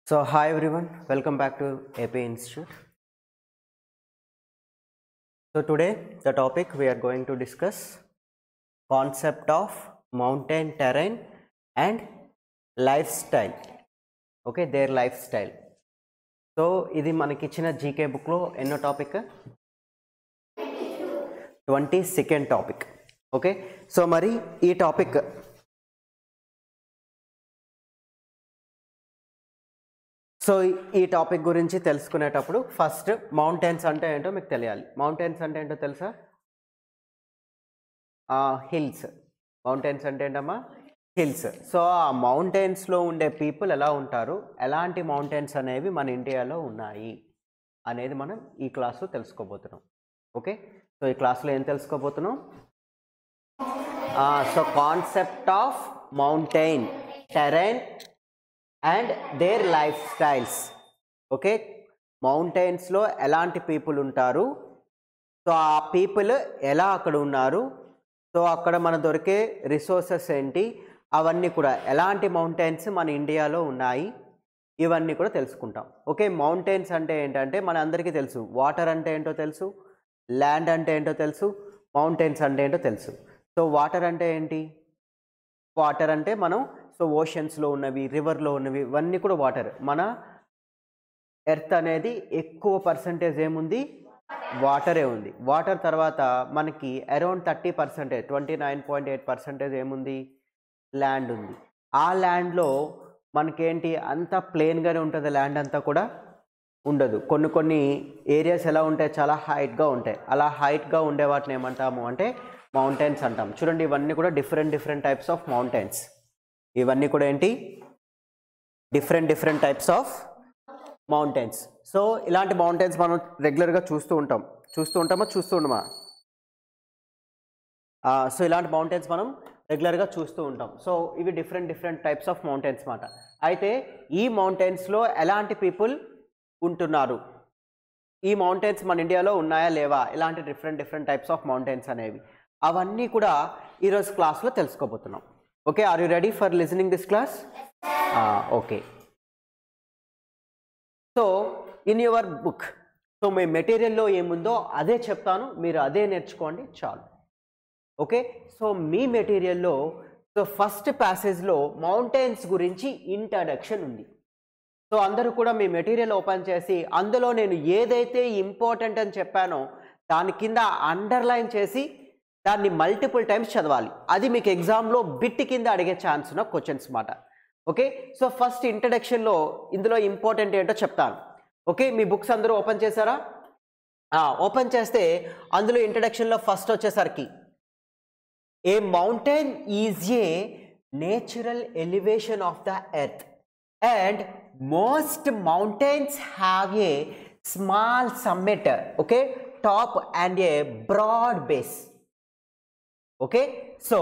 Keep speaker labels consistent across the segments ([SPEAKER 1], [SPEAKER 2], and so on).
[SPEAKER 1] So hi everyone, welcome back to AP Institute. So today the topic we are going to discuss concept of mountain terrain and lifestyle. Okay, their lifestyle. So ఇది మనకి ఇచ్చిన GK book లో ఎన్నో topic 22nd topic. Okay, so మరి ఈ topic ఈ topic గురించి తెలుసుకునేటప్పుడు first mountains అంటే ఏంటో మీకు తెలియాలి. మౌంటైన్స్ అంటే ఏంటో తెలుసా? హిల్స్. మౌంటైన్స్ అంటే ఏంటమ్మా? హిల్స్. సో ఆ మౌంటైన్స్లో ఉండే పీపుల్ ఎలా ఉంటారు, ఎలాంటి మౌంటైన్స్ అనేవి మన ఇండియాలో ఉన్నాయి అనేది మనం ఈ క్లాస్లో తెలుసుకోబోతున్నాం. ఓకే, సో ఈ క్లాస్లో ఏం తెలుసుకోబోతున్నాం? So concept of mountain terrain and their lifestyles. Okay, మౌంటైన్స్లో ఎలాంటి పీపుల్ ఉంటారు, సో ఆ పీపుల్ ఎలా అక్కడ ఉన్నారు, సో అక్కడ మన దొరికే రిసోర్సెస్ ఏంటి, అవన్నీ కూడా ఎలాంటి మౌంటైన్స్ మన ఇండియాలో ఉన్నాయి, ఇవన్నీ కూడా తెలుసుకుంటాం. ఓకే, మౌంటైన్స్ అంటే ఏంటంటే మన అందరికీ తెలుసు. వాటర్ అంటే ఏంటో తెలుసు, ల్యాండ్ అంటే ఏంటో తెలుసు, మౌంటైన్స్ అంటే ఏంటో తెలుసు. సో వాటర్ అంటే ఏంటి? వాటర్ అంటే మనం సో ఓషన్స్లో ఉన్నవి, రివర్లో ఉన్నవి, ఇవన్నీ కూడా వాటర్. మన ఎర్త్ అనేది ఎక్కువ పర్సంటేజ్ ఏముంది? వాటరే ఉంది. వాటర్ తర్వాత మనకి అరౌండ్ 30%, 29.8% ఏముంది? ల్యాండ్ ఉంది. ఆ ల్యాండ్లో మనకేంటి అంతా ప్లెయిన్గానే ఉంటుంది, ల్యాండ్ అంతా కూడా ఉండదు. కొన్ని ఏరియాస్ ఎలా ఉంటాయి? చాలా హైట్గా ఉంటాయి. అలా హైట్గా ఉండే వాటిని ఏమంటాము అంటే మౌంటైన్స్ అంటాం. చూడండి, ఇవన్నీ కూడా డిఫరెంట్ టైప్స్ ఆఫ్ మౌంటైన్స్. ఇవన్నీ కూడా ఏంటి? Different types of mountains. So ఇలాంటి మౌంటైన్స్ మనం రెగ్యులర్గా చూస్తూ ఉండమా? సో ఇలాంటి మౌంటైన్స్ మనం రెగ్యులర్గా చూస్తూ ఉంటాం. సో ఇవి డిఫరెంట్ టైప్స్ ఆఫ్ మౌంటైన్స్ మాట. అయితే ఈ మౌంటైన్స్లో ఎలాంటి పీపుల్ ఉంటున్నారు, ఈ మౌంటైన్స్ మన ఇండియాలో ఉన్నాయా లేవా, ఇలాంటి డిఫరెంట్ టైప్స్ ఆఫ్ మౌంటైన్స్ అనేవి, అవన్నీ కూడా ఈరోజు క్లాస్లో తెలుసుకోబోతున్నాం. Okay, are you ready for listening this class? Okay, so in your book, so మీ మెటీరియల్లో ఏముందో అదే చెప్తాను, మీరు అదే నేర్చుకోండి చాలు. ఓకే, సో మీ మెటీరియల్లో సో ఫస్ట్ ప్యాసేజ్లో మౌంటైన్స్ గురించి ఇంట్రడక్షన్ ఉంది. సో అందరూ కూడా మీ మెటీరియల్ ఓపెన్ చేసి అందులో నేను ఏదైతే ఇంపార్టెంట్ అని చెప్పానో దాని కింద అండర్లైన్ చేసి దాన్ని మల్టిపుల్ టైమ్స్ చదవాలి. అది మీకు ఎగ్జామ్లో బిట్ కింద అడిగే ఛాన్స్ ఉన్న క్వశ్చన్స్ మాట. ఓకే, సో ఫస్ట్ ఇంట్రడక్షన్లో ఇందులో ఇంపార్టెంట్ ఏంటో చెప్తాను. ఓకే, మీ బుక్స్ అందరూ ఓపెన్ చేశారా? ఓపెన్ చేస్తే అందులో ఇంట్రడక్షన్లో ఫస్ట్ వచ్చేసరికి a mountain is a natural elevation of the earth and most mountains have a small summit, okay, top and a broad base. Okay, so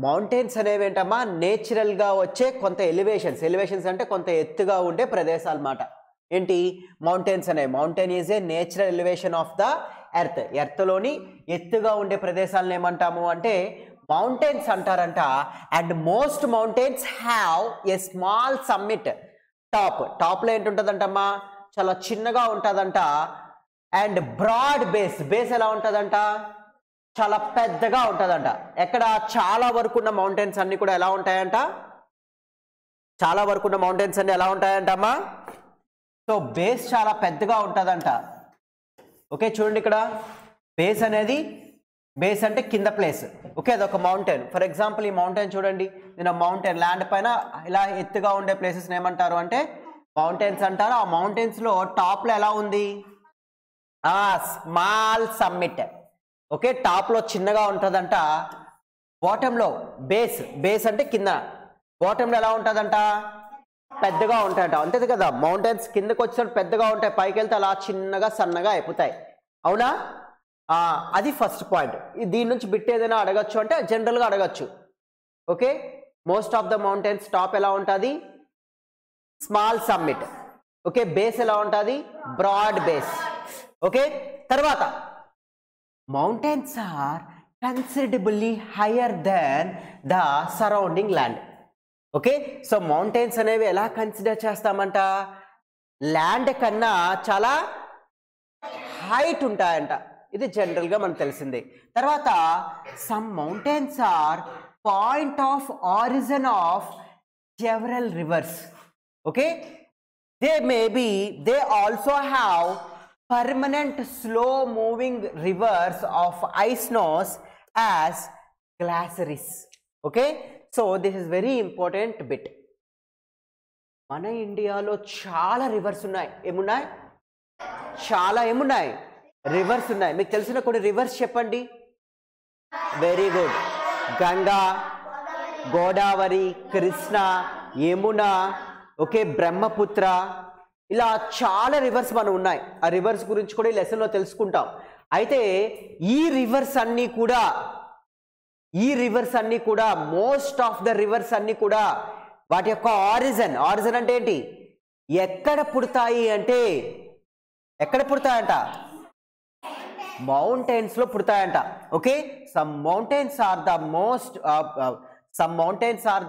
[SPEAKER 1] mountains అనేవి ఏంటమ్మా? నేచురల్గా వచ్చే కొంత ఎలివేషన్స్ అంటే కొంత ఎత్తుగా ఉండే ప్రదేశాలు అన్నమాట. ఏంటి మౌంటైన్స్ అనేవి? Mountain is a natural elevation of the earth. ఎర్త్లోని ఎత్తుగా ఉండే ప్రదేశాలను ఏమంటాము అంటే మౌంటైన్స్ అంటారంట. And most mountains have a small summit, టాప్లో ఏంటుంటుందంటమ్మా? చాలా చిన్నగా ఉంటుందంట. అండ్ బ్రాడ్ బేస్ ఎలా ఉంటుందంట? చాలా పెద్దగా ఉంటుందంట. ఎక్కడ? చాలా వరకు ఉన్న మౌంటైన్స్ అన్ని కూడా ఎలా ఉంటాయంట? చాలా వరకు ఉన్న మౌంటైన్స్ అన్ని ఎలా ఉంటాయంటమ్మా? సో బేస్ చాలా పెద్దగా ఉంటుందంట. ఓకే, చూడండి ఇక్కడ బేస్ అంటే కింద ప్లేస్. ఓకే, అదొక మౌంటైన్. ఫర్ ఎగ్జాంపుల్ ఈ మౌంటైన్ చూడండి, నేను మౌంటైన్ ల్యాండ్ పైన ఇలా ఎత్తుగా ఉండే ప్లేసెస్ని ఏమంటారు అంటే మౌంటైన్స్ అంటారు. ఆ మౌంటైన్స్లో టాప్లో ఎలా ఉంది? Small summit. ఓకే, టాప్లో చిన్నగా ఉంటుందంట. బాటంలో బేస్ అంటే కింద, బాటంలో ఎలా ఉంటుందంట? పెద్దగా ఉంటాయంట. అంతే కదా, మౌంటైన్స్ కిందకు వచ్చినప్పుడు పెద్దగా ఉంటాయి, పైకి వెళ్తే అలా చిన్నగా సన్నగా అయిపోతాయి. అవునా? అది ఫస్ట్ పాయింట్. దీని నుంచి బిట్ ఏదైనా అడగచ్చు అంటే జనరల్గా అడగచ్చు. Okay, most of the mountains top ఎలా ఉంటుంది? Small summit. ఓకే, బేస్ ఎలా ఉంటుంది? Broad base. ఓకే, తర్వాత mountains are considerably higher than the surrounding land. Okay, so mountains అనేవి ఎలా కన్సిడర్ చేస్తామంట? ల్యాండ్ కన్నా చాలా హైట్ ఉంటాయంట. ఇది జనరల్గా మనకు తెలిసిందే. తర్వాత some mountains are point of origin of several rivers. Okay, they also have permanent slow moving rivers of ice known as glaciers. Okay, so this is very important bit. మన ఇండియాలో చాలా రివర్స్ ఉన్నాయి. ఏమున్నాయి? చాలా ఏమున్నాయి? రివర్స్ ఉన్నాయి. మీకు తెలిసిన కొన్ని రివర్స్ చెప్పండి. Very good. Ganga, Godavari, Krishna, Yamuna, okay, Brahmaputra, ఇలా చాలా రివర్స్ మనం ఉన్నాయి. ఆ రివర్స్ గురించి కూడా ఈ లెసన్లో తెలుసుకుంటాం. అయితే ఈ రివర్స్ అన్నీ కూడా మోస్ట్ ఆఫ్ ద రివర్స్ అన్నీ కూడా వాటి యొక్క ఆరిజిన్ అంటే ఏంటి? ఎక్కడ పుడతాయి అంటే ఎక్కడ పుడతాయంట? మౌంటైన్స్ లో పుడతాయంట. Okay, some mountains are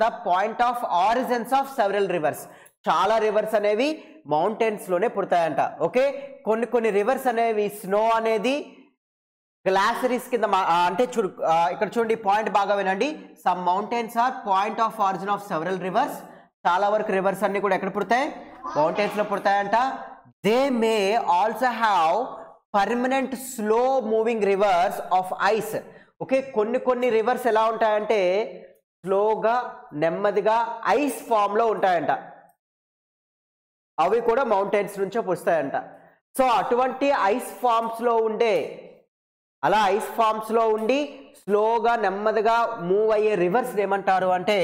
[SPEAKER 1] the point of origins of several rivers. చాలా రివర్స్ అనేవి మౌంటైన్స్ లోనే పుడతాయంట. ఓకే, కొన్ని రివర్స్ అనేవి స్నో అనేది గ్లాసరీస్ కింద అంటే ఇక్కడ చూడండి, పాయింట్ బాగా వినండి. Some mountains are point of origin of several rivers. చాలా వరకు రివర్స్ అన్ని కూడా ఎక్కడ పుడతాయి? మౌంటైన్స్ లో పుడతాయంట. They may also have permanent slow moving rivers of ice. Okay, కొన్ని రివర్స్ ఎలా ఉంటాయంటే స్లోగా నెమ్మదిగా ఐస్ ఫామ్ లో ఉంటాయంట. అవి కూడా మౌంటైన్స్ నుంచే పుడతాయంట. సో అటువంటి ఐస్ ఫామ్స్ లో ఉండి స్లోగా నెమ్మదిగా మూవ్ అయ్యే రివర్స్ ఏమంటారు అంటే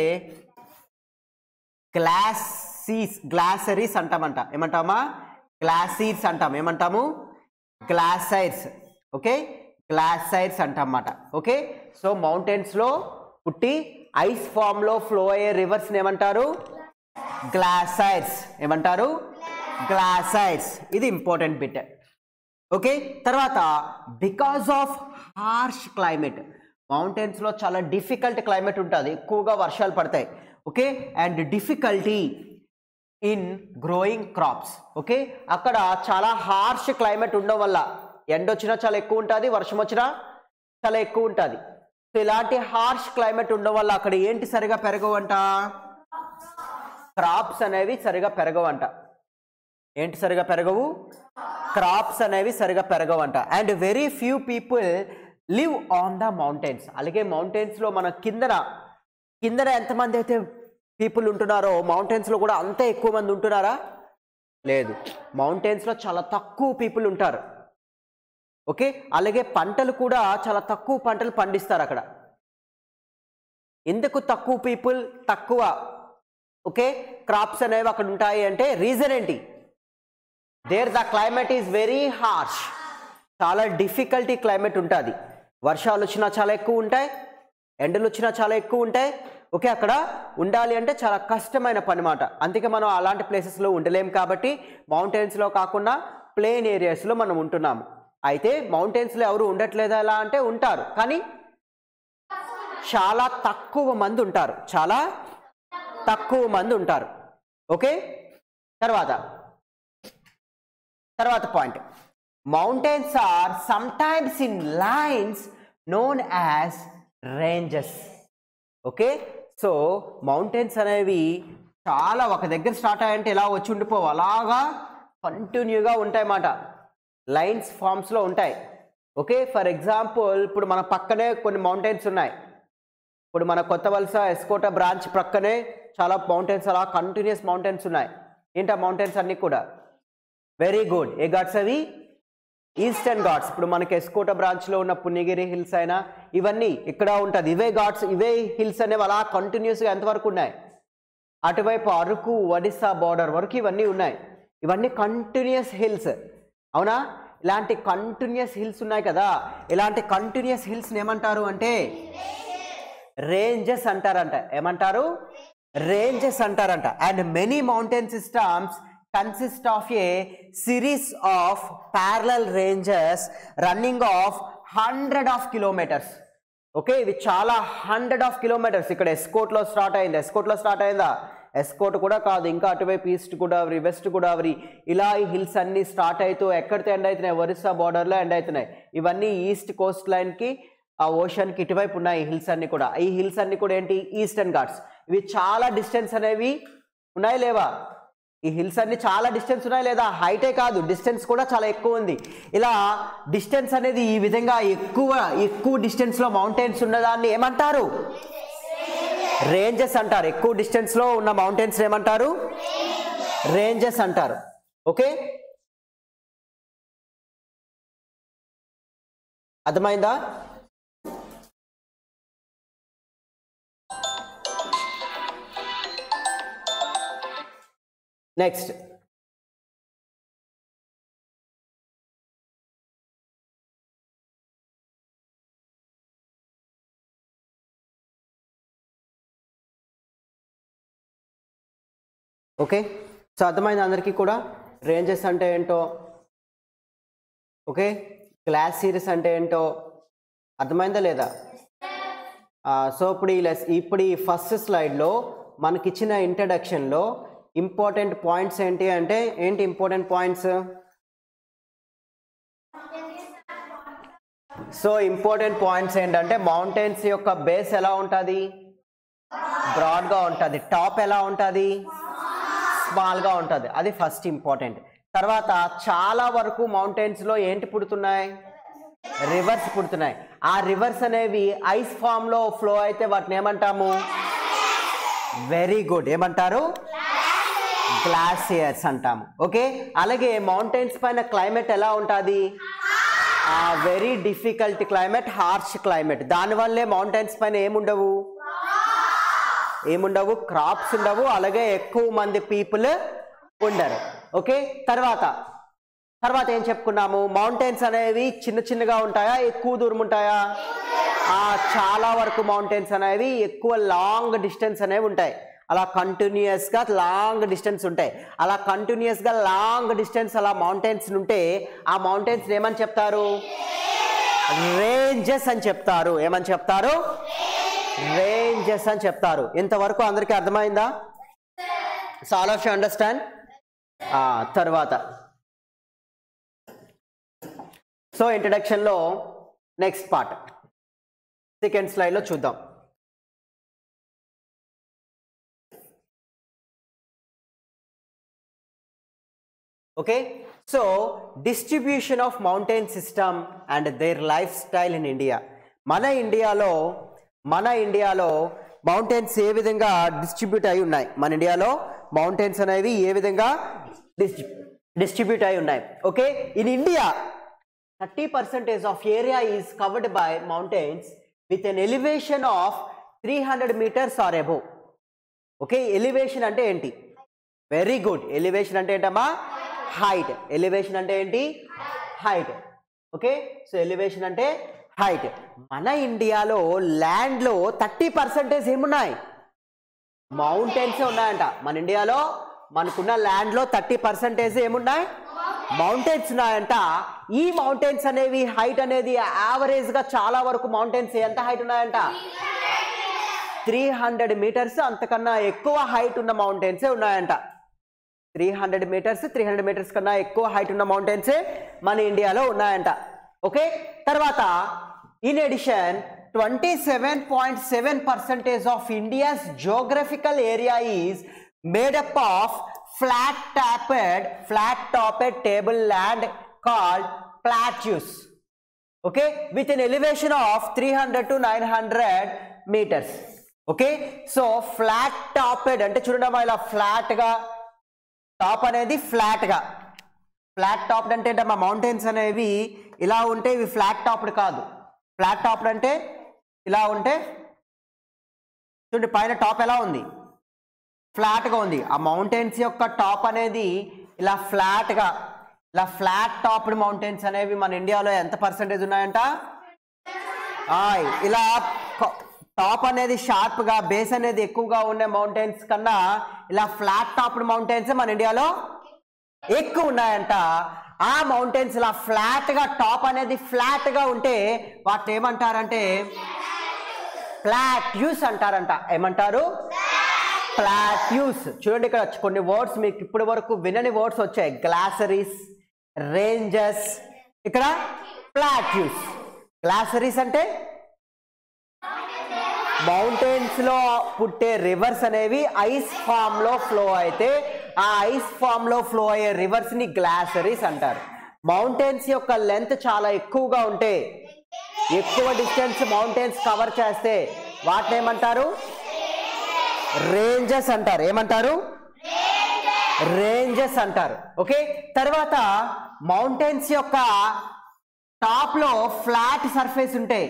[SPEAKER 1] గ్లాసరీస్ అంటామంట. ఏమంటామా? గ్లాసీర్స్ అంటాం. ఏమంటాము? గ్లాసైర్స్. ఓకే, గ్లాసైర్స్ అంటామన్నమాట. ఓకే, సో మౌంటైన్స్ లో పుట్టి ఐస్ ఫామ్ లో ఫ్లో అయ్యే రివర్స్ ఏమంటారు? గ్లాసైర్స్. ఏమంటారు? గ్లాసైర్స్. ఇది ఇంపార్టెంట్ బిట్. ఓకే, తర్వాత because of harsh climate, mountains లో చాలా డిఫికల్ట్ క్లైమేట్ ఉంటుంది, ఎక్కువగా వర్షాలు పడతాయి. Okay, and difficulty in growing crops. Okay, అక్కడ చాలా హార్ష్ క్లైమేట్ ఉండడం వల్ల ఎండ వచ్చినా చాలా ఎక్కువ ఉంటుంది, వర్షం వచ్చినా చాలా ఎక్కువ ఉంటుంది. సో ఇలాంటి హార్ష్ క్లైమేట్ ఉండడం వల్ల అక్కడ ఏంటి సరిగా పెరగవంట? క్రాప్స్ అనేవి సరిగా పెరగవంట. ఏంటి సరిగా పెరగవు? క్రాప్స్ అనేవి సరిగా పెరగవంట. And very few people live on the mountains. అలాగే మౌంటైన్స్ లో మన కిందన ఎంతమంది అయితే పీపుల్ ఉంటున్నారో మౌంటైన్స్ లో కూడా అంతే ఎక్కువ మంది ఉంటున్నారా? లేదు, మౌంటైన్స్ లో చాలా తక్కువ పీపుల్ ఉంటారు. ఓకే, అలాగే పంటలు కూడా చాలా తక్కువ పంటలు పండిస్తారు అక్కడ. ఎందుకు తక్కువ పీపుల్, తక్కువ ఓకే క్రాప్స్ అనేవి అక్కడ ఉంటాయి అంటే రీజన్ ఏంటి? There the climate is very harsh. చాలా డిఫికల్టీ క్లైమేట్ ఉంటుంది. వర్షాలు వచ్చినా చాలా ఎక్కువ ఉంటాయి, ఎండలు వచ్చినా చాలా ఎక్కువ ఉంటాయి. ఓకే, అక్కడ ఉండాలి అంటే చాలా కష్టమైన పని మాట. అందుకే మనం అలాంటి ప్లేసెస్లో ఉండలేం. కాబట్టి మౌంటైన్స్లో కాకుండా ప్లేన్ ఏరియాస్లో మనం ఉంటున్నాము. అయితే మౌంటైన్స్లో ఎవరు ఉండట్లేదా ఎలా అంటే ఉంటారు, కానీ చాలా తక్కువ మంది ఉంటారు. చాలా తక్కువ మంది ఉంటారు. ఓకే, తర్వాత point, mountains or sometimes in lines known as ranges. Okay, so mountains అనేవి చాలా ఒక దగ్గర స్టార్ట్ అయ్యంటే ఇలా వచ్చి ఉండిపోవు, అలాగా కంటిన్యూగా ఉంటాయన్నమాట. లైన్స్ ఫామ్స్లో ఉంటాయి. ఓకే, ఫర్ ఎగ్జాంపుల్ ఇప్పుడు మన పక్కనే కొన్ని మౌంటైన్స్ ఉన్నాయి. ఇప్పుడు మన కొత్త వలస ఎస్కోట బ్రాంచ్ ప్రక్కనే చాలా మౌంటైన్స్, అలా కంటిన్యూస్ మౌంటైన్స్ ఉన్నాయి. ఏంటి ఆ మౌంటైన్స్ అన్నీ కూడా? Very good. ఏ ఘాట్స్ అవి? ఈస్టర్న్ ఘాట్స్. ఇప్పుడు మనకి ఎస్కోట బ్రాంచ్లో ఉన్న పుణ్యగిరి హిల్స్ అయినా ఇవన్నీ ఇక్కడ ఉంటుంది. ఇవే ఘాట్స్, ఇవే హిల్స్ అనేవి అలా కంటిన్యూస్గా ఎంతవరకు ఉన్నాయి? అటువైపు అరకు, ఒడిస్సా బార్డర్ వరకు ఇవన్నీ ఉన్నాయి. ఇవన్నీ కంటిన్యూస్ హిల్స్, అవునా? ఇలాంటి కంటిన్యూస్ హిల్స్ ఉన్నాయి కదా, ఇలాంటి కంటిన్యూస్ హిల్స్ని ఏమంటారు అంటే రేంజెస్ అంటారంట. ఏమంటారు? రేంజెస్ అంటారంట. And many mountain systems consist of a series of parallel ranges running of 100 of kilometers. Okay, ఇవి చాలా 100 of kilometers. ఇక్కడ ఎస్కోట్లో స్టార్ట్ అయింది, ఎస్కోట్లో స్టార్ట్ అయిందా? ఎస్కోట్ కూడా కాదు, ఇంకా అటువైపు ఈస్ట్ గోదావరి, వెస్ట్ గోదావరి, ఇలా ఈ హిల్స్ అన్ని స్టార్ట్ అవుతూ ఎక్కడితో ఎండ్ అవుతున్నాయి, ఒరిస్సా బార్డర్లో ఎండ్ అవుతున్నాయి. ఇవన్నీ ఈస్ట్ కోస్ట్ లైన్కి ఆ ఓషన్కి ఇటువైపు ఉన్నాయి ఈ హిల్స్ అన్ని కూడా. ఈ హిల్స్ అన్ని కూడా ఏంటి, ఈస్టర్న్ ఘాట్స్. ఇవి చాలా డిస్టెన్స్ అనేవి ఉన్నాయి లేవా, ఈ హిల్స్ అన్ని చాలా డిస్టెన్స్ ఉన్నాయి లేదా, హైటే కాదు డిస్టెన్స్ కూడా చాలా ఎక్కువ ఉంది. ఇలా డిస్టెన్స్ అనేది ఈ విధంగా ఎక్కువ డిస్టెన్స్లో మౌంటైన్స్ ఉన్నదాన్ని ఏమంటారు, రేంజెస్ అంటారు. ఎక్కువ డిస్టెన్స్లో ఉన్న మౌంటైన్స్ ఏమంటారు, రేంజెస్ అంటారు. ఓకే, అర్థమైందా? నెక్స్ట్ ఓకే, సో అర్థమైంది అందరికీ కూడా రేంజెస్ అంటే ఏంటో. ఓకే, క్లాస్ సిరీస్ అంటే ఏంటో అర్థమైందా లేదా? సో ఇప్పుడు ఈ ఫస్ట్ స్లైడ్లో మనకిచ్చిన ఇంట్రడక్షన్లో ఇంపార్టెంట్ పాయింట్స్ ఏంటి అంటే, ఏంటి important points? So important points ఏంటంటే, మౌంటైన్స్ యొక్క బేస్ ఎలా ఉంటుంది, బ్రాడ్గా ఉంటుంది. టాప్ ఎలా ఉంటుంది, స్మాల్గా ఉంటుంది. అది ఫస్ట్ ఇంపార్టెంట్. తర్వాత చాలా వరకు మౌంటైన్స్లో ఏంటి పుడుతున్నాయి, రివర్స్ పుడుతున్నాయి. ఆ రివర్స్ అనేవి ఐస్ ఫామ్లో ఫ్లో అయితే వాటిని ఏమంటాము, వెరీ గుడ్, ఏమంటారు, గ్లాసియర్స్ అంటాము. ఓకే, అలాగే మౌంటైన్స్ పైన క్లైమేట్ ఎలా ఉంటుంది, very difficult climate, harsh climate. దానివల్లే మౌంటైన్స్ పైన ఏముండవు, క్రాప్స్ ఉండవు, అలాగే ఎక్కువ మంది పీపుల్ ఉండరు. ఓకే, తర్వాత ఏం చెప్పుకున్నాము, మౌంటైన్స్ అనేవి చిన్నగా ఉంటాయా, ఎక్కువ దూరం ఉంటాయా? చాలా వరకు మౌంటైన్స్ అనేవి ఎక్కువ లాంగ్ డిస్టెన్స్ అనేవి ఉంటాయి. అలా కంటిన్యూస్గా లాంగ్ డిస్టెన్స్ ఉంటాయి. అలా కంటిన్యూస్గా లాంగ్ డిస్టెన్స్ అలా మౌంటైన్స్ ఉంటే ఆ మౌంటైన్స్ ఏమని చెప్తారు, రేంజెస్ అని చెప్తారు. ఏమని చెప్తారు, రేంజెస్ అని చెప్తారు. ఇంతవరకు అందరికీ అర్థమైందా? So all of you understand? తర్వాత సో ఇంట్రడక్షన్లో నెక్స్ట్ పార్ట్ సెకండ్ స్లైడ్లో చూద్దాం. Okay, so distribution of mountain system and their life style in India. మన ఇండియాలో మౌంటైన్స్ ఏ విధంగా డిస్ట్రిబ్యూట్ అయి ఉన్నాయి, మన ఇండియాలో మౌంటైన్స్ అనేవి ఏ విధంగా డిస్ట్రిబ్యూట్ అయి ఉన్నాయి. Okay, in India 30% of area is covered by mountains with an elevation of 300 meters or above. Okay, elevation అంటే ఏంటి, వెరీ గుడ్, ఎలివేషన్ అంటే ఏంటమ్మా, హైట్. ఎలివేషన్ అంటే ఏంటి, హైట్. ఓకే, సో ఎలివేషన్ అంటే హైట్. మన ఇండియాలో ల్యాండ్లో 30% ఏమున్నాయి, మౌంటైన్స్ ఉన్నాయంట. మన ఇండియాలో మనకున్న ల్యాండ్లో 30% ఏమున్నాయి, మౌంటైన్స్ ఉన్నాయంట. ఈ మౌంటైన్స్ అనేవి హైట్ అనేది యావరేజ్గా చాలా వరకు మౌంటైన్స్ ఎంత హైట్ ఉన్నాయంట, 300 మీటర్స్ అంతకన్నా ఎక్కువ హైట్ ఉన్న మౌంటైన్సే ఉన్నాయంట. 300 మీటర్స్ కన్నా ఎక్కువ హైట్ ఉన్న మౌంటైన్సే మన ఇండియాలో ఉన్నాయంట. ఓకే, తర్వాత in addition 27.7% of India's geographical area is made up of flat topped tableland called plateaus. Okay, with an elevation of 300 to 900 meters. Okay, so flat topped అంటే చూడండి ఇలా ఫ్లాట్ గా, టాప్ అనేది ఫ్లాట్ టాప్డ్ అంటే మా మౌంటైన్స్ అనేవి ఇలా ఉంటే ఇవి ఫ్లాట్ టాప్డ్ కాదు. ఫ్లాట్ టాప్డ్ అంటే ఇలా ఉంటే చూడండి పైన టాప్ ఎలా ఉంది, ఫ్లాట్గా ఉంది. ఆ మౌంటైన్స్ యొక్క టాప్ అనేది ఇలా ఫ్లాట్ టాప్డ్ మౌంటైన్స్ అనేవి మన ఇండియాలో ఎంత పర్సెంటేజ్ ఉన్నాయంట, ఇలా టాప్ అనేది షార్ప్గా, బేస్ అనేది ఎక్కువగా ఉండే మౌంటైన్స్ కన్నా ఇలా ఫ్లాట్ టాప్డ్ మౌంటైన్స్ మన ఇండియాలో ఎక్కువ ఉన్నాయంట. ఆ మౌంటైన్స్ ఇలా ఫ్లాట్గా, టాప్ అనేది ఫ్లాట్గా ఉంటే వాటిని ఏమంటారంటే ప్లాట్యూస్ అంటారంట. ఏమంటారు, ప్లాట్యూస్. చూడండి ఇక్కడ కొన్ని వర్డ్స్ మీకు ఇప్పటి వరకు వినని వర్డ్స్ వచ్చాయి. గ్లాసరీస్, రేంజెస్, ఇక్కడ ప్లాట్యూస్. గ్లాసరీస్ అంటే మౌంటైన్స్ లో పుట్టే రివర్స్ అనేవి ఐస్ ఫామ్ లో ఫ్లో అయితే ఆ ఐస్ ఫామ్ లో ఫ్లో అయ్యే రివర్స్ ని గ్లాసరీస్ అంటారు. మౌంటైన్స్ యొక్క లెంత్ చాలా ఎక్కువగా ఉంటే, ఎక్కువ డిస్టెన్స్ మౌంటైన్స్ కవర్ చేస్తే వాటిని ఏమంటారు? రేంజెస్ అంటారు. ఏమంటారు? రేంజెస్ అంటారు. ఓకే, తర్వాత మౌంటైన్స్ యొక్క టాప్ లో ఫ్లాట్ సర్ఫేస్ ఉంటే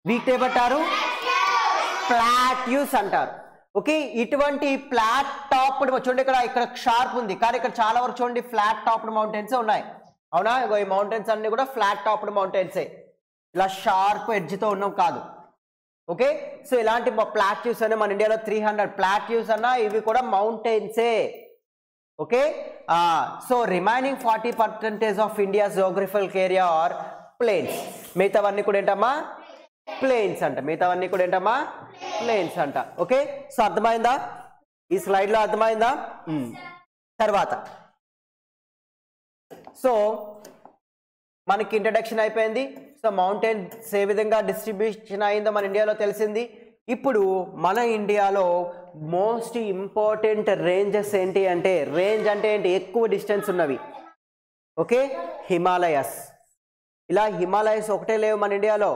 [SPEAKER 1] వీటిని ఏమంటారు? ప్లాట్యూస్ అంటారు. ఓకే, ఇటువంటి ఫ్లాట్ టాప్ చూడండి, ఇక్కడ షార్ప్ ఉంది కానీ ఇక్కడ చాలా వరకు చూడండి ఫ్లాట్ టాప్డ్ మౌంటైన్స్ ఉన్నాయి. అవునా? ఈ మౌంటైన్స్ అన్ని కూడా ఫ్లాట్ టాప్డ్ మౌంటైన్సే, ఇలా షార్ప్ ఎడ్జ్ తో ఉన్నాం కాదు. ఓకే, సో ఇలాంటి ప్లాట్యూస్ అనే మన ఇండియాలో 300 ప్లాట్యూస్ అన్నా ఇవి కూడా మౌంటైన్సే. Okay, so remaining 40% of India's geographical area are plains. మిగతావన్నీ కూడా ఏంటమ్మా? ప్లేన్స్ అంట. మిగతావన్నీ కూడా ఏంటమ్మా? ప్లేన్స్ అంట. ఓకే, సో అర్థమైందా? ఈ స్లైడ్ లో అర్థమైందా? తర్వాత సో మనకి ఇంట్రడక్షన్ అయిపోయింది. సో మౌంటైన్స్ ఏ విధంగా డిస్ట్రిబ్యూషన్ అయిందో మన ఇండియాలో తెలిసింది. ఇప్పుడు మన ఇండియాలో మోస్ట్ ఇంపార్టెంట్ రేంజెస్ ఏంటి అంటే, రేంజ్ అంటే ఏంటి? ఎక్కువ డిస్టెన్స్ ఉన్నవి. ఓకే, హిమాలయస్. ఇలా హిమాలయస్ ఒకటే లేవు మన ఇండియాలో.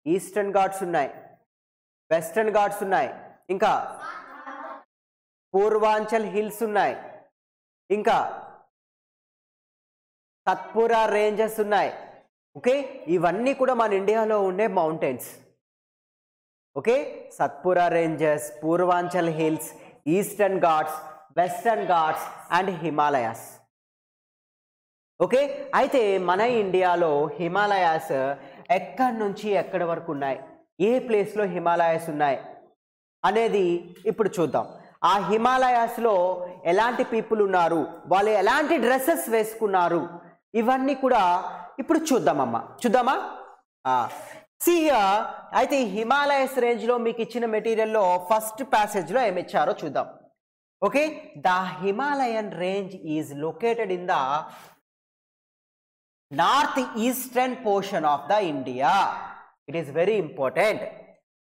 [SPEAKER 1] ఈస్టర్న్ ఘాట్స్ ఉన్నాయి, వెస్టర్న్ ఘాట్స్ ఉన్నాయి, ఇంకా పూర్వాంచల్ హిల్స్ ఉన్నాయి, ఇంకా సత్పురా రేంజెస్ ఉన్నాయి. ఓకే, ఇవన్నీ కూడా మన ఇండియాలో ఉండే mountains. Okay, Satpura ranges, Purvanchal hills, eastern Ghats, western Ghats and Himalayas. Okay, అయితే మన ఇండియాలో హిమాలయాస్ ఎక్కడి నుంచి ఎక్కడి వరకు ఉన్నాయి, ఏ ప్లేస్లో హిమాలయాస్ ఉన్నాయి అనేది ఇప్పుడు చూద్దాం. ఆ హిమాలయాస్లో ఎలాంటి పీపుల్ ఉన్నారు, వాళ్ళు ఎలాంటి డ్రెస్సెస్ వేసుకున్నారు, ఇవన్నీ కూడా ఇప్పుడు చూద్దామమ్మా. చూద్దామా? అయితే ఈ హిమాలయస్ రేంజ్లో మీకు ఇచ్చిన మెటీరియల్లో ఫస్ట్ ప్యాసేజ్లో ఏమి ఇచ్చారో చూద్దాం. Okay, the Himalayan range is located in the north eastern portion of the India. It is very important.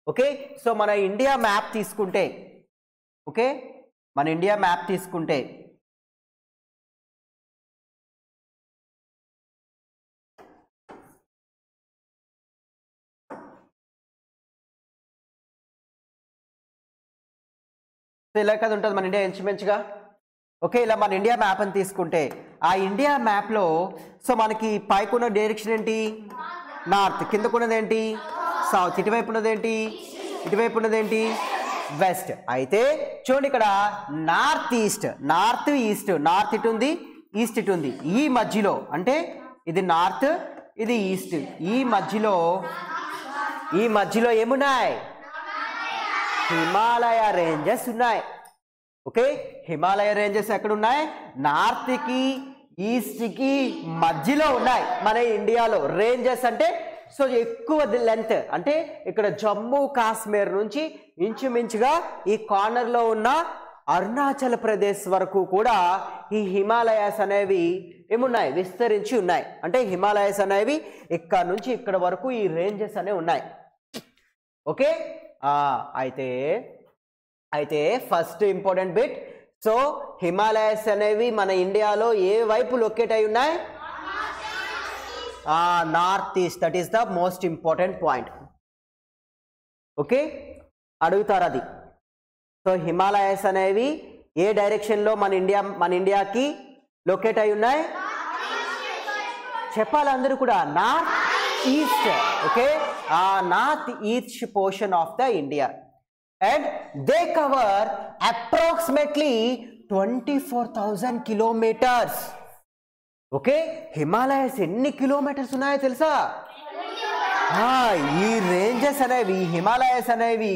[SPEAKER 1] Okay, so మన ఇండియా మ్యాప్ తీసుకుంటే, ఓకే, మన ఇండియా మ్యాప్ తీసుకుంటే ఇలా కదా ఉంటుంది మన ఇండియా ఇంచుమించుగా. ఓకే, ఇలా మన ఇండియా మ్యాప్ అని తీసుకుంటే ఆ ఇండియా మ్యాప్లో సో మనకి పైకున్న డైరెక్షన్ ఏంటి? నార్త్. కిందకున్నది ఏంటి? సౌత్. ఇటువైపు ఉన్నది ఏంటి? ఇటువైపు ఉన్నది ఏంటి? వెస్ట్. అయితే చూడండి ఇక్కడ north east, north east, north ఇటు ఉంది, ఈస్ట్ ఇటు ఉంది. ఈ మధ్యలో అంటే ఇది నార్త్, ఇది ఈస్ట్, ఈ మధ్యలో ఏమున్నాయి? హిమాలయ రేంజెస్ ఉన్నాయి. ఓకే, హిమాలయ రేంజెస్ ఎక్కడ ఉన్నాయి? నార్త్ కి ఈస్ట్ కి మధ్యలో ఉన్నాయి మన ఇండియాలో. రేంజెస్ అంటే సో ఎక్కువ లెంత్, అంటే ఇక్కడ జమ్మూ కాశ్మీర్ నుంచి ఇంచుమించుగా ఈ కార్నర్లో ఉన్న అరుణాచల్ ప్రదేశ్ వరకు కూడా ఈ హిమాలయాస్ అనేవి ఏమున్నాయి? విస్తరించి ఉన్నాయి. అంటే హిమాలయాస్ అనేవి ఇక్కడ నుంచి ఇక్కడ వరకు ఈ రేంజెస్ అనేవి ఉన్నాయి. ఓకే, అయితే first important bit, so Himalayas అనేవి మన ఇండియాలో ఏ వైపు లొకేట్ అయి ఉన్నాయి? North east. That is the most important point. Okay, అడుగుతారు అది. సో హిమాలయాస్ అనేవి ఏ డైరెక్షన్లో మన ఇండియాకి లొకేట్ అయి ఉన్నాయి? చెప్పాలి అందరూ కూడా. North east. Okay, north east portion of the India. And they cover approximately 24,000 kilometers. Okay, Himalayas ఎన్ని కిలోమీటర్స్ ఉన్నాయో తెలుసా? ఈ రేంజెస్ అనేవి, హిమాలయాస్ అనేవి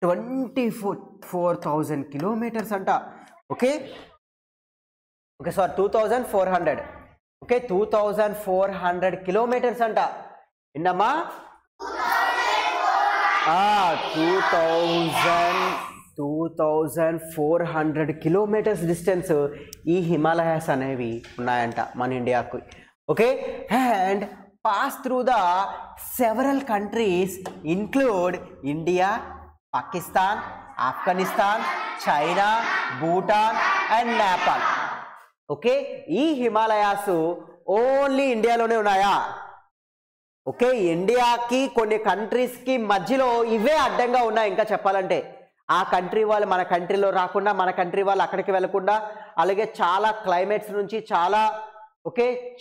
[SPEAKER 1] 24,000 కిలోమీటర్స్ అంట. Okay, sorry 2,400. ఓకే, 2,400 కిలోమీటర్స్ అంట. విన్నామా? 2,400 2400 కిలోమీటర్స్ డిస్టెన్స్ ఈ హిమాలయాస్ అనేవి ఉన్నాయంట మన ఇండియాకు. Okay, and pass through the several countries include India, Pakistan, Afghanistan, China, Bhutan and Nepal. Okay, ఈ హిమాలయాస్ ఓన్లీ ఇండియాలోనే ఉన్నాయా? ఓకే, ఇండియాకి కొన్ని కంట్రీస్కి మధ్యలో ఇవే అడ్డంగా ఉన్నాయి. ఇంకా చెప్పాలంటే ఆ కంట్రీ వాళ్ళు మన కంట్రీలో రాకుండా, మన కంట్రీ వాళ్ళు అక్కడికి వెళ్ళకుండా, అలాగే చాలా క్లైమేట్స్ నుంచి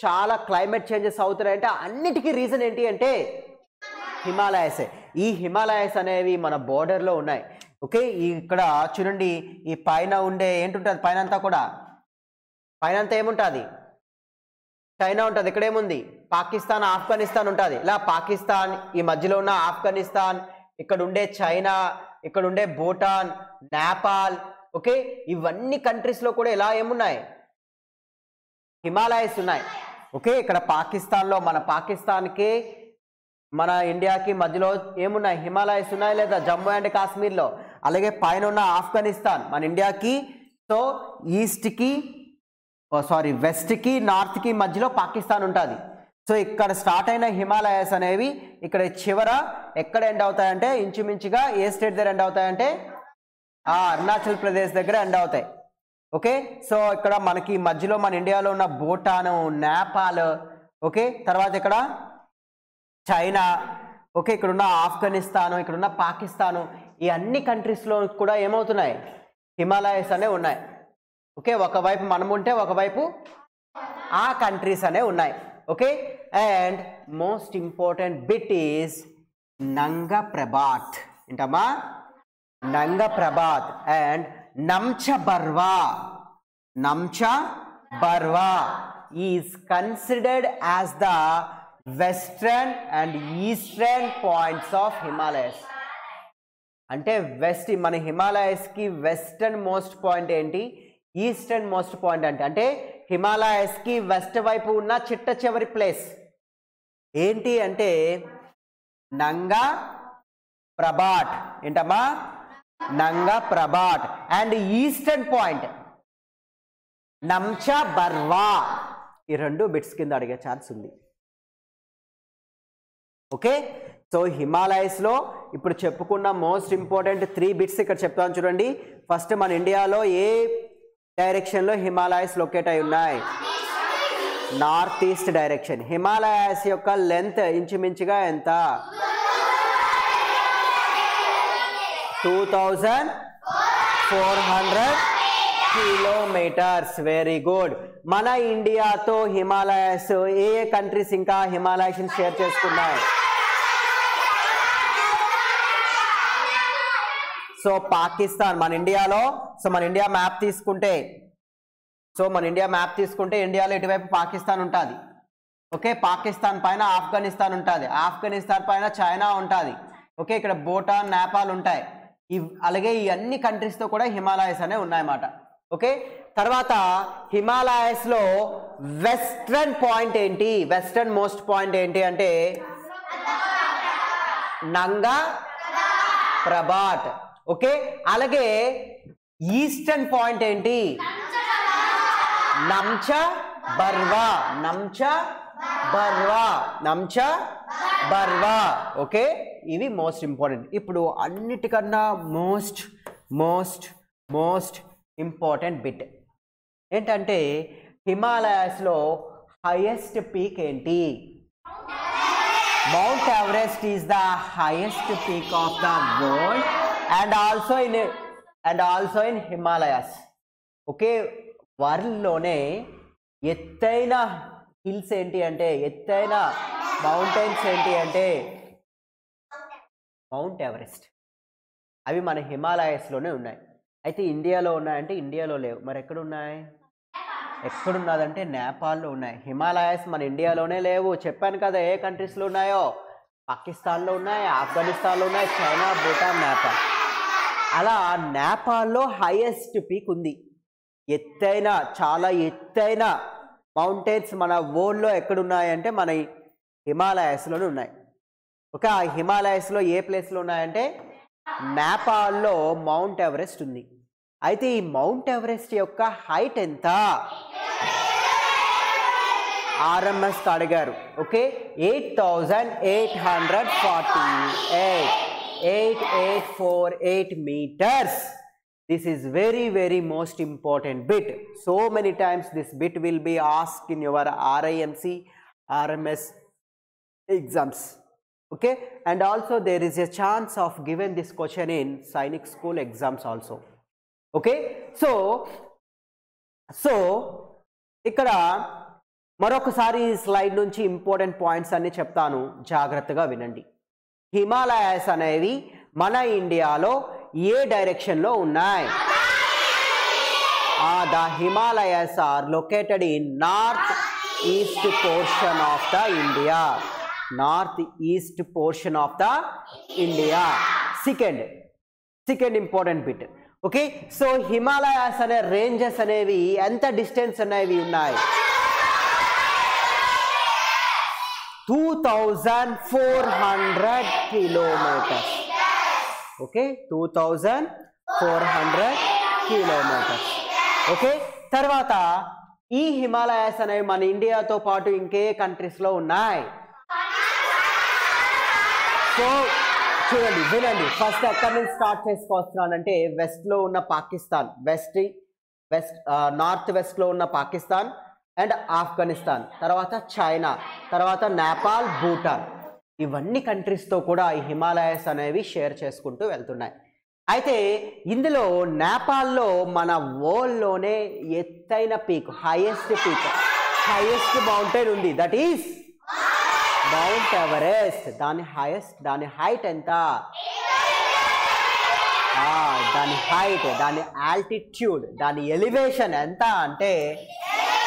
[SPEAKER 1] చాలా క్లైమేట్ చేంజెస్ అవుతున్నాయంటే అన్నిటికీ రీజన్ ఏంటి అంటే హిమాలయాసే. ఈ హిమాలయాస్ అనేవి మన బోర్డర్లో ఉన్నాయి. ఓకే, ఇక్కడ చూడండి, ఈ పైన ఉండే ఏంటుంటుంది, పైన అంతా కూడా పైన అంతా ఏముంటుంది, చైనా ఉంటుంది. ఇక్కడ ఏముంది, పాకిస్తాన్, ఆఫ్ఘనిస్తాన్ ఉంటుంది. ఇలా పాకిస్తాన్, ఈ మధ్యలో ఉన్న ఆఫ్ఘనిస్తాన్, ఇక్కడ ఉండే చైనా, ఇక్కడ ఉండే భూటాన్, నేపాల్. ఓకే, ఇవన్నీ కంట్రీస్లో కూడా ఇలా ఏమున్నాయి, హిమాలయాస్ ఉన్నాయి. ఓకే, ఇక్కడ పాకిస్తాన్లో మన పాకిస్తాన్కి మన ఇండియాకి మధ్యలో ఏమున్నాయి, హిమాలయాస్ ఉన్నాయి లేదా, జమ్మూ అండ్ కాశ్మీర్లో. అలాగే పైన ఉన్న ఆఫ్ఘనిస్తాన్ మన ఇండియాకి, సో వెస్ట్కి నార్త్కి మధ్యలో పాకిస్తాన్ ఉంటుంది. సో ఇక్కడ స్టార్ట్ అయిన హిమాలయాస్ అనేవి ఇక్కడ చివర ఎక్కడ ఎండ్ అవుతాయంటే ఇంచుమించుగా ఏ స్టేట్ దగ్గర ఎండ్ అవుతాయంటే అరుణాచల్ ప్రదేశ్ దగ్గర ఎండ్ అవుతాయి. ఓకే, సో ఇక్కడ మనకి మధ్యలో మన ఇండియాలో ఉన్న భూటాను, నేపాల్, ఓకే, తర్వాత ఇక్కడ చైనా, ఓకే, ఇక్కడున్న ఆఫ్ఘనిస్తాను, ఇక్కడున్న పాకిస్తాను, ఈ అన్ని కంట్రీస్లో కూడా ఏమవుతున్నాయి, హిమాలయాస్ అనేవి ఉన్నాయి. ఓకే, ఒకవైపు మనం ఉంటే ఒకవైపు ఆ కంట్రీస్ అనేవి ఉన్నాయి. Okay, and most important bit is Nanga Parbat. ఏంటమ్మా, Nanga Parbat and Namcha Barwa is considered as the western and eastern points of Himalayas. అంటే వెస్ట్ మన హిమాలయస్కి వెస్టర్న్ మోస్ట్ పాయింట్ ఏంటి, ఈస్టర్న్ మోస్ట్ పాయింట్ అంటే హిమాలయస్కి వెస్ట్ వైపు ఉన్న చిట్ట చివరి ప్లేస్ ఏంటి అంటే నంగా ప్రభాట్. ఏంటమ్మా, Nanga Parbat. And eastern point Namcha Barwa. ఈ రెండు బిట్స్ కింద అడిగే ఛాన్స్ ఉంది. ఓకే, సో హిమాలయస్లో ఇప్పుడు చెప్పుకున్న మోస్ట్ ఇంపార్టెంట్ 3 బిట్స్ ఇక్కడ చెప్తాను చూడండి. ఫస్ట్, మన ఇండియాలో ఏ డైరెక్షన్లో హిమాలయస్ లొకేట్ అయి ఉన్నాయి, నార్త్ ఈస్ట్ డైరెక్షన్. హిమాలయస్ యొక్క లెంత్ ఇంచుమించుగా ఎంత, 2400 కిలోమీటర్స్. Very good. మన ఇండియాతో హిమాలయస్ ఏ కంట్రీస్ ఇంకా హిమాలయస్ షేర్ చేసుకున్నాయి? సో పాకిస్తాన్ మన ఇండియాలో, మన ఇండియా మ్యాప్ తీసుకుంటే ఇండియాలో ఇటువైపు పాకిస్తాన్ ఉంటుంది. ఓకే, పాకిస్తాన్ పైన ఆఫ్ఘనిస్తాన్ ఉంటుంది, ఆఫ్ఘనిస్తాన్ పైన చైనా ఉంటుంది. ఓకే, ఇక్కడ భూటాన్, నేపాల్ ఉంటాయి. అలాగే ఈ అన్ని కంట్రీస్తో కూడా హిమాలయస్ అనేవి ఉన్నాయన్నమాట. ఓకే, తర్వాత హిమాలయస్లో వెస్ట్రన్ పాయింట్ ఏంటి, వెస్ట్రన్ మోస్ట్ పాయింట్ ఏంటి అంటే నంగా ప్రభాట్. ఓకే, అలాగే ఈస్టర్న్ పాయింట్ ఏంటి, నమ్చా బర్వా. ఓకే, ఇవి మోస్ట్ ఇంపార్టెంట్. ఇప్పుడు అన్నిటికన్నా మోస్ట్ ఇంపార్టెంట్ బిట్ ఏంటంటే హిమాలయాస్లో హైయెస్ట్ పీక్ ఏంటి? Mount Everest is the highest peak of the world and also in Himalayas. Okay, వరల్డ్లోనే ఎత్తైన హిల్స్ ఏంటి అంటే, ఎత్తైన మౌంటైన్స్ ఏంటి అంటే మౌంట్ ఎవరెస్ట్. అవి మన హిమాలయాస్లోనే ఉన్నాయి. అయితే ఇండియాలో ఉన్నాయంటే ఇండియాలో లేవు. మరి ఎక్కడున్నాయి? ఎక్కడున్నదంటే నేపాల్లో ఉన్నాయి. హిమాలయాస్ మన ఇండియాలోనే లేవు. చెప్పాను కదా ఏ కంట్రీస్లో ఉన్నాయో, పాకిస్తాన్లో ఉన్నాయి, ఆఫ్ఘనిస్తాన్లో ఉన్నాయి, చైనా, భూటాన్, నేపాల్. అలా నేపాల్లో హైయెస్ట్ పీక్ ఉంది. చాలా ఎత్తైన మౌంటైన్స్ మన వరల్డ్లో ఎక్కడున్నాయంటే మన హిమాలయాస్లోనే ఉన్నాయి. ఓకే, ఆ హిమాలయాస్లో ఏ ప్లేస్లో ఉన్నాయంటే నేపాల్లో మౌంట్ ఎవరెస్ట్ ఉంది. అయితే ఈ మౌంట్ ఎవరెస్ట్ యొక్క హైట్ ఎంత? ఆర్ఎంఎస్ అడిగారు. Okay, 8848 meters. This is very, very most important bit. So many times this bit will be asked in your RIMC, RMS exams. Okay, and also there is a chance of given this question in Sainik school exams also. Okay, so ఇక్కడ మరొకసారి ఈ slide నుంచి important points అన్ని చెప్తాను, జాగ్రత్తగా వినండి. హిమాలయాస్ అనేవి మన ఇండియాలో ఏ డైరెక్షన్లో ఉన్నాయి? The Himalayas are located in northeast portion of the India. Northeast portion of the India. Second important bit. Okay, so Himalayas అనే రేంజెస్ అనేవి ఎంత డిస్టెన్స్ అనేవి ఉన్నాయి? 2400 kilometers. Okay, 2400 kilometers. ఓకే, తర్వాత ఈ హిమాలయాస్ అనేవి మన ఇండియాతో పాటు ఇంకే కంట్రీస్లో ఉన్నాయి? సో చూడండి, వినండి. ఫస్ట్ ఎక్కడి నుంచి స్టార్ట్ చేసుకొస్తున్నానంటే వెస్ట్లో ఉన్న పాకిస్తాన్, నార్త్ వెస్ట్లో ఉన్న పాకిస్తాన్ అండ్ ఆఫ్ఘనిస్తాన్, తర్వాత చైనా, తర్వాత నేపాల్, భూటాన్, ఇవన్నీ కంట్రీస్తో కూడా ఈ హిమాలయాస్ అనేవి షేర్ చేసుకుంటూ వెళ్తున్నాయి. అయితే ఇందులో నేపాల్లో మన వరల్డ్లోనే ఎత్తైన పీక్, హైయెస్ట్ మౌంటైన్ ఉంది, దట్ ఈస్ మౌంట్ ఎవరెస్ట్. దాని హైట్ ఎంత? దాని ఆల్టిట్యూడ్, దాని ఎలివేషన్ ఎంత అంటే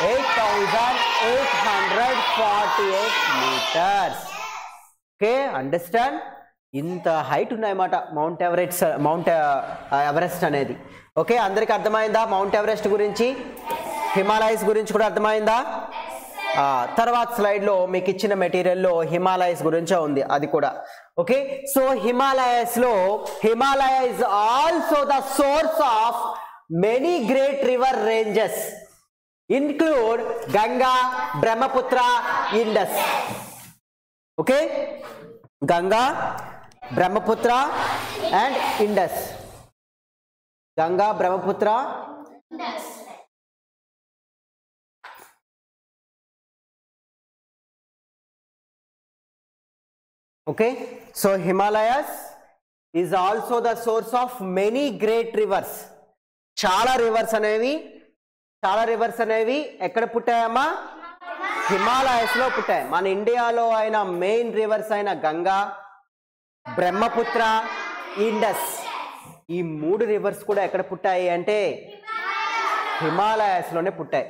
[SPEAKER 1] 8848 meters. Okay, understand? ఇంత హైట్ ఉన్నాయన్నమాట మౌంట్ ఎవరెస్ట్ అనేది. ఓకే, అందరికి అర్థమైందా మౌంట్ ఎవరెస్ట్ గురించి? హిమాలయస్ గురించి కూడా అర్థమైందా? తర్వాత స్లైడ్లో మీకు ఇచ్చిన మెటీరియల్లో హిమాలయస్ గురించే ఉంది, అది కూడా. Okay, so Himalaya is also the source of many great river ranges, include Ganga, Brahmaputra, Indus. Okay, Ganga, Brahmaputra and Indus. Ganga, Brahmaputra, Indus. Okay, so Himalayas is also the source of many great rivers. చాలా rivers అనేవి ఎక్కడ పుట్టాయమ్మా? హిమాలయస్లో పుట్టాయి. మన ఇండియాలో అయిన main reverse అయిన Ganga, Brahmaputra, Indus, ఈ 3 reverse కూడా ఎక్కడ పుట్టాయి అంటే హిమాలయస్లోనే పుట్టాయి.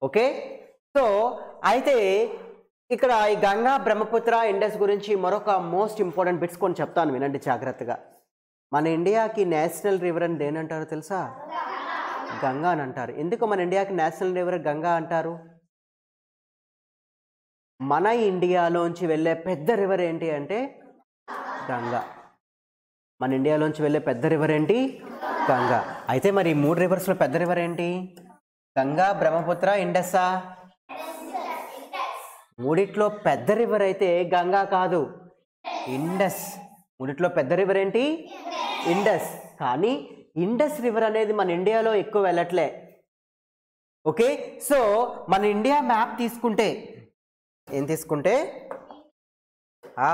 [SPEAKER 1] ఓకే, సో అయితే ఇక్కడ ఈ గంగా, బ్రహ్మపుత్ర, ఇండస్ గురించి మరొక మోస్ట్ ఇంపార్టెంట్ బిట్స్ కొన్ని చెప్తాను, వినండి జాగ్రత్తగా. మన ఇండియాకి నేషనల్ రివర్ అని దేనంటారో తెలుసా? గంగా అని అంటారు. ఎందుకు మన ఇండియాకి నేషనల్ రివర్ గంగా అంటారు? మన ఇండియాలోంచి వెళ్ళే పెద్ద రివర్ ఏంటి అంటే గంగా. మన ఇండియాలోంచి వెళ్ళే పెద్ద రివర్ ఏంటి? గంగా. అయితే మరి 3 రివర్స్లో పెద్ద రివర్ ఏంటి? గంగా, బ్రహ్మపుత్ర, ఇండస్సా? మూడిట్లో పెద్ద రివర్ అయితే గంగా కాదు, ఇండస్. మూడిట్లో పెద్ద రివర్ ఏంటి? ఇండస్. కానీ ఇండస్ రివర్ అనేది మన ఇండియాలో ఎక్కువ వెళ్ళట్లే. ఓకే, సో మన ఇండియా మ్యాప్ తీసుకుంటే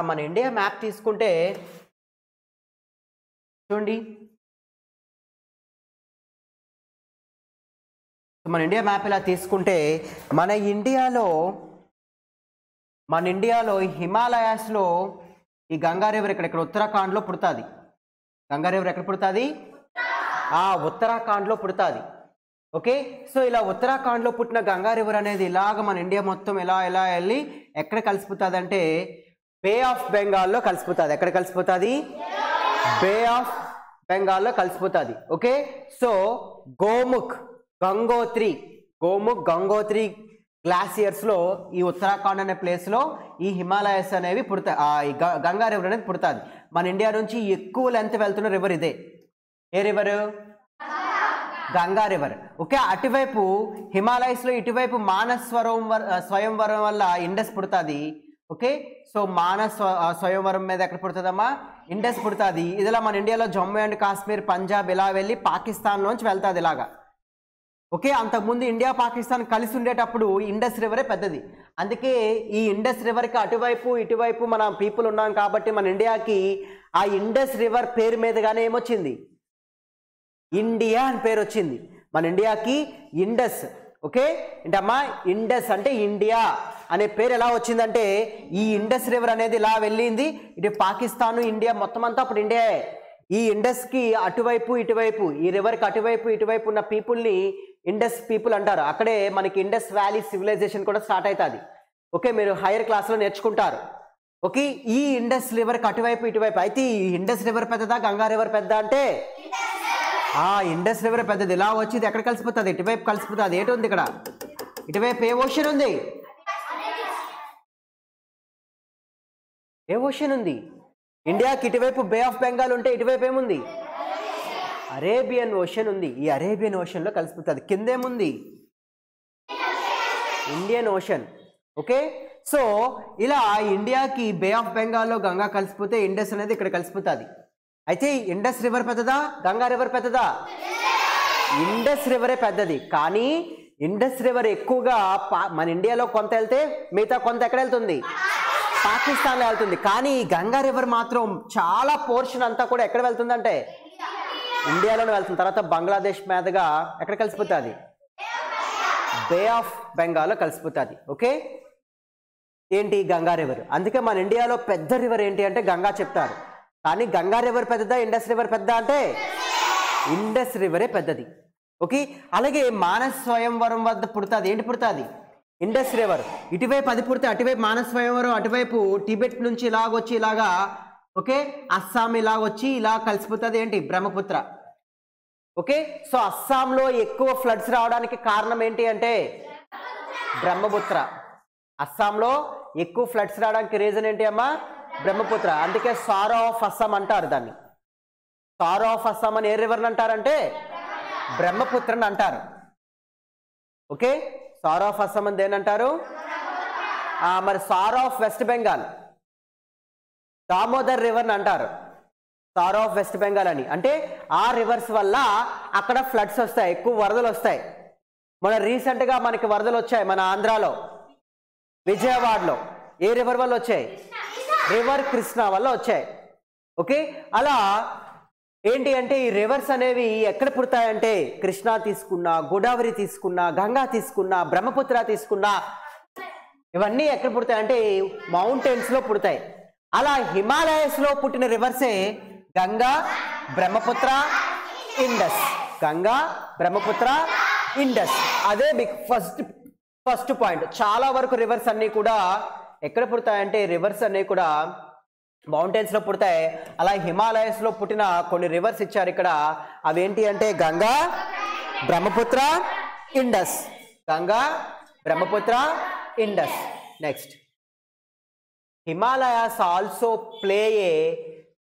[SPEAKER 1] మన ఇండియా మ్యాప్ తీసుకుంటే చూడండి, మన ఇండియా మ్యాప్ ఇలా తీసుకుంటే మన ఇండియాలో హిమాలయాస్లో ఈ గంగా రివర్ ఇక్కడ ఉత్తరాఖండ్లో పుడుతుంది. గంగా రివర్ ఎక్కడ పుడుతుంది? ఉత్తరాఖండ్లో పుడుతుంది. ఓకే, సో ఇలా ఉత్తరాఖండ్లో పుట్టిన గంగా రివర్ అనేది ఇలాగ మన ఇండియా మొత్తం ఇలా వెళ్ళి ఎక్కడ కలిసిపోతుంది అంటే బే ఆఫ్ బెంగాల్లో కలిసిపోతుంది. ఎక్కడ కలిసిపోతుంది? బే ఆఫ్ బెంగాల్లో కలిసిపోతుంది. ఓకే, సో గోముఖ్, గంగోత్రి గ్లాసియర్స్లో ఈ ఉత్తరాఖండ్ అనే ప్లేస్లో ఈ హిమాలయస్ అనేవి పుడతాయి, గంగా రివర్ అనేది పుడుతుంది. మన ఇండియా నుంచి ఎక్కువ లెంత్ వెళ్తున్న రివర్ ఇదే. ఏ రివరు? గంగా రివర్. ఓకే, అటువైపు హిమాలయస్లో ఇటువైపు మానస్ స్వయంవరం వల్ల ఇండస్ పుడుతుంది. ఓకే, సో మానస్ స్వయంవరం మీద ఎక్కడ పుడుతుందమ్మా? ఇండస్ పుడుతుంది. ఇదిలా మన ఇండియాలో జమ్మూ అండ్ కాశ్మీర్, పంజాబ్ ఇలా వెళ్ళి పాకిస్తాన్లోంచి వెళ్తుంది ఇలాగా. ఓకే, అంతకుముందు ఇండియా పాకిస్తాన్ కలిసి ఉండేటప్పుడు ఇండస్ రివరే పెద్దది. అందుకే ఈ ఇండస్ రివర్కి అటువైపు ఇటువైపు మన పీపుల్ ఉన్నాం కాబట్టి మన ఇండియాకి ఆ ఇండస్ రివర్ పేరు మీదుగానే ఏమొచ్చింది? ఇండియా అని పేరు వచ్చింది మన ఇండియాకి. ఇండస్. ఓకే, ఏంటమ్మా? ఇండస్ అంటే ఇండియా అనే పేరు ఎలా వచ్చిందంటే ఈ ఇండస్ రివర్ అనేది ఇలా వెళ్ళింది. ఇటు పాకిస్తాన్, ఇండియా మొత్తం అంతా అప్పుడు ఇండియా. ఈ ఇండస్కి అటువైపు ఇటువైపు, ఈ రివర్కి అటువైపు ఇటువైపు ఉన్న పీపుల్ని ఇండస్ పీపుల్ అంటారు. అక్కడే మనకి ఇండస్ వ్యాలీ సివిలైజేషన్ కూడా స్టార్ట్ అవుతుంది. ఓకే, మీరు హైయర్ క్లాస్లో నేర్చుకుంటారు. ఓకే, ఈ ఇండస్ రివర్కి అటువైపు ఇటువైపు. అయితే ఈ ఇండస్ రివర్ పెద్దదా గంగా రివర్ పెద్ద అంటే? ఇండస్ రివర్ పెద్దది. ఇలా వచ్చి ఎక్కడ కలిసిపోతుంది? ఇటువైపు కలిసిపోతుంది. ఏంటి ఉంది ఇక్కడ? ఇటువైపు ఏ ఓషన్ ఉంది? ఏ ఓషన్ ఉంది? ఇండియాకి ఇటువైపు బే ఆఫ్ బెంగాల్ ఉంటే ఇటువైపు ఏముంది? అరేబియన్ ఓషన్ ఉంది. ఈ అరేబియన్ ఓషన్లో కలిసిపోతుంది. కిందేముంది? Indian ocean. ఓకే, సో ఇలా ఇండియాకి బే ఆఫ్ బెంగాల్లో గంగా కలిసిపోతే ఇండస్ అనేది ఇక్కడ కలిసిపోతుంది. అయితే ఇండస్ రివర్ పెద్దదా గంగా రివర్ పెద్దదా? ఇండస్ రివరే పెద్దది. కానీ ఇండస్ రివర్ ఎక్కువగా మన ఇండియాలో కొంత వెళ్తే మిగతా కొంత ఎక్కడ వెళ్తుంది? పాకిస్తాన్లో వెళ్తుంది. కానీ ఈ గంగా రివర్ మాత్రం చాలా పోర్షన్ అంతా కూడా ఎక్కడ వెళ్తుందంటే ఇండియాలోనే వెళ్తుంది. తర్వాత బంగ్లాదేశ్ మీదుగా ఎక్కడ కలిసిపోతుంది? బే ఆఫ్ బెంగాల్లో కలిసిపోతుంది. ఓకే, ఏంటి? గంగా రివర్. అందుకే మన ఇండియాలో పెద్ద రివర్ ఏంటి అంటే గంగా చెప్తారు. కానీ గంగా రివర్ పెద్దదా ఇండస్ రివర్ పెద్ద అంటే ఇండస్ రివరే పెద్దది. ఓకే, అలాగే మానస్ స్వయంవరం వద్ద పుడుతుంది. ఏంటి పుడుతుంది? Indus river. ఇటువైపు అది పుడితే అటువైపు మానస్ స్వయంవరం, అటువైపు టిబెట్ నుంచి ఇలాగొచ్చి ఇలాగా ఓకే అస్సాం ఇలాగొచ్చి ఇలా కలిసిపోతుంది. ఏంటి? బ్రహ్మపుత్ర. ఓకే, సో అస్సాంలో ఎక్కువ ఫ్లడ్స్ రావడానికి కారణం ఏంటి అంటే బ్రహ్మపుత్ర. అస్సాంలో ఎక్కువ ఫ్లడ్స్ రావడానికి రీజన్ ఏంటి అమ్మా? బ్రహ్మపుత్ర. అందుకే సారో ఆఫ్ అస్సాం అంటారు దాన్ని. సారో ఆఫ్ అస్సాం అని ఏ రివర్ని అంటారంటే బ్రహ్మపుత్రని అంటారు. ఓకే, సారో ఆఫ్ అస్సాం అని దేనంటారు? మరి సారో ఆఫ్ వెస్ట్ బెంగాల్ దామోదర్ రివర్ని అంటారు. సారో ఆఫ్ వెస్ట్ బెంగాల్ అని అంటే ఆ రివర్స్ వల్ల అక్కడ ఫ్లడ్స్ వస్తాయి, ఎక్కువ వరదలు వస్తాయి. మన రీసెంట్గా మనకి వరదలు వచ్చాయి మన ఆంధ్రాలో, విజయవాడలో. ఏ రివర్ వల్ల వచ్చాయి? రివర్ కృష్ణా వల్ల వచ్చాయి. ఓకే, అలా ఏంటి అంటే ఈ రివర్స్ అనేవి ఎక్కడ పుడతాయంటే కృష్ణా తీసుకున్నా, గోదావరి తీసుకున్నా, గంగా తీసుకున్నా, బ్రహ్మపుత్ర తీసుకున్నా ఇవన్నీ ఎక్కడ పుడతాయంటే మౌంటైన్స్లో పుడతాయి. అలా హిమాలయస్లో పుట్టిన రివర్సే గంగా, బ్రహ్మపుత్ర, ఇండస్. గంగా, బ్రహ్మపుత్ర, ఇండస్. అదే మీకు ఫస్ట్ పాయింట్. చాలా వరకు రివర్స్ అన్నీ కూడా ఎక్కడ పుడతాయంటే రివర్స్ అన్నీ కూడా మౌంటైన్స్లో పుడతాయి. అలా హిమాలయస్లో పుట్టిన కొన్ని రివర్స్ ఇచ్చారు ఇక్కడ. అవేంటి అంటే Ganga, Brahmaputra, Indus. Ganga, Brahmaputra, Indus. Next, Himalayas also play a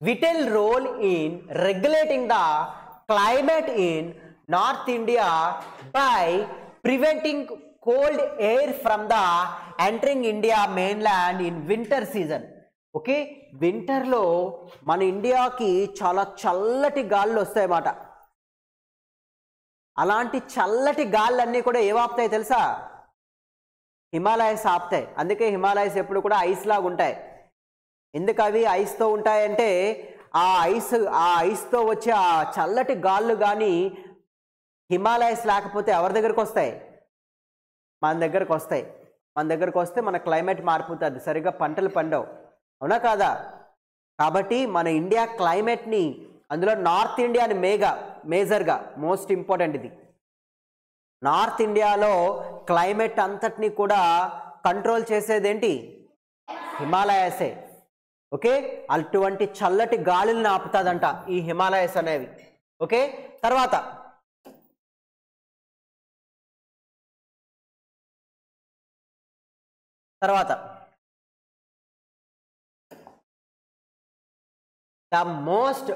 [SPEAKER 1] vital role in regulating the climate in North India by preventing cold air from the entering India mainland in winter season. Okay, వింటర్లో మన ఇండియాకి చాలా చల్లటి గాలులు వస్తాయన్నమాట. అలాంటి చల్లటి గాళ్ళన్నీ కూడా ఏమాపుతాయి తెలుసా? హిమాలయస్ ఆపుతాయి. అందుకే హిమాలయస్ ఎప్పుడు కూడా ఐస్ లాగా ఉంటాయి. ఎందుకు అవి ఐస్తో ఉంటాయంటే ఆ ఐస్తో వచ్చే ఆ చల్లటి గాళ్ళు కానీ హిమాలయస్ లేకపోతే ఎవరి దగ్గరకు వస్తాయి? మన దగ్గరకు వస్తాయి. మన దగ్గరకు వస్తే మన క్లైమేట్ మారిపోతుంది, సరిగ్గా పంటలు పండవు. అవునా కాదా? కాబట్టి మన ఇండియా క్లైమేట్ని, అందులో నార్త్ ఇండియాని మేజర్గా మోస్ట్ ఇంపార్టెంట్ ఇది. నార్త్ ఇండియాలో క్లైమేట్ అంతటిని కూడా కంట్రోల్ చేసేది ఏంటి? హిమాలయసే. ఓకే, అటువంటి చల్లటి గాలులను ఆపుతుందంట ఈ హిమాలయస్ అనేవి. ఓకే, తర్వాత తర్వాత the most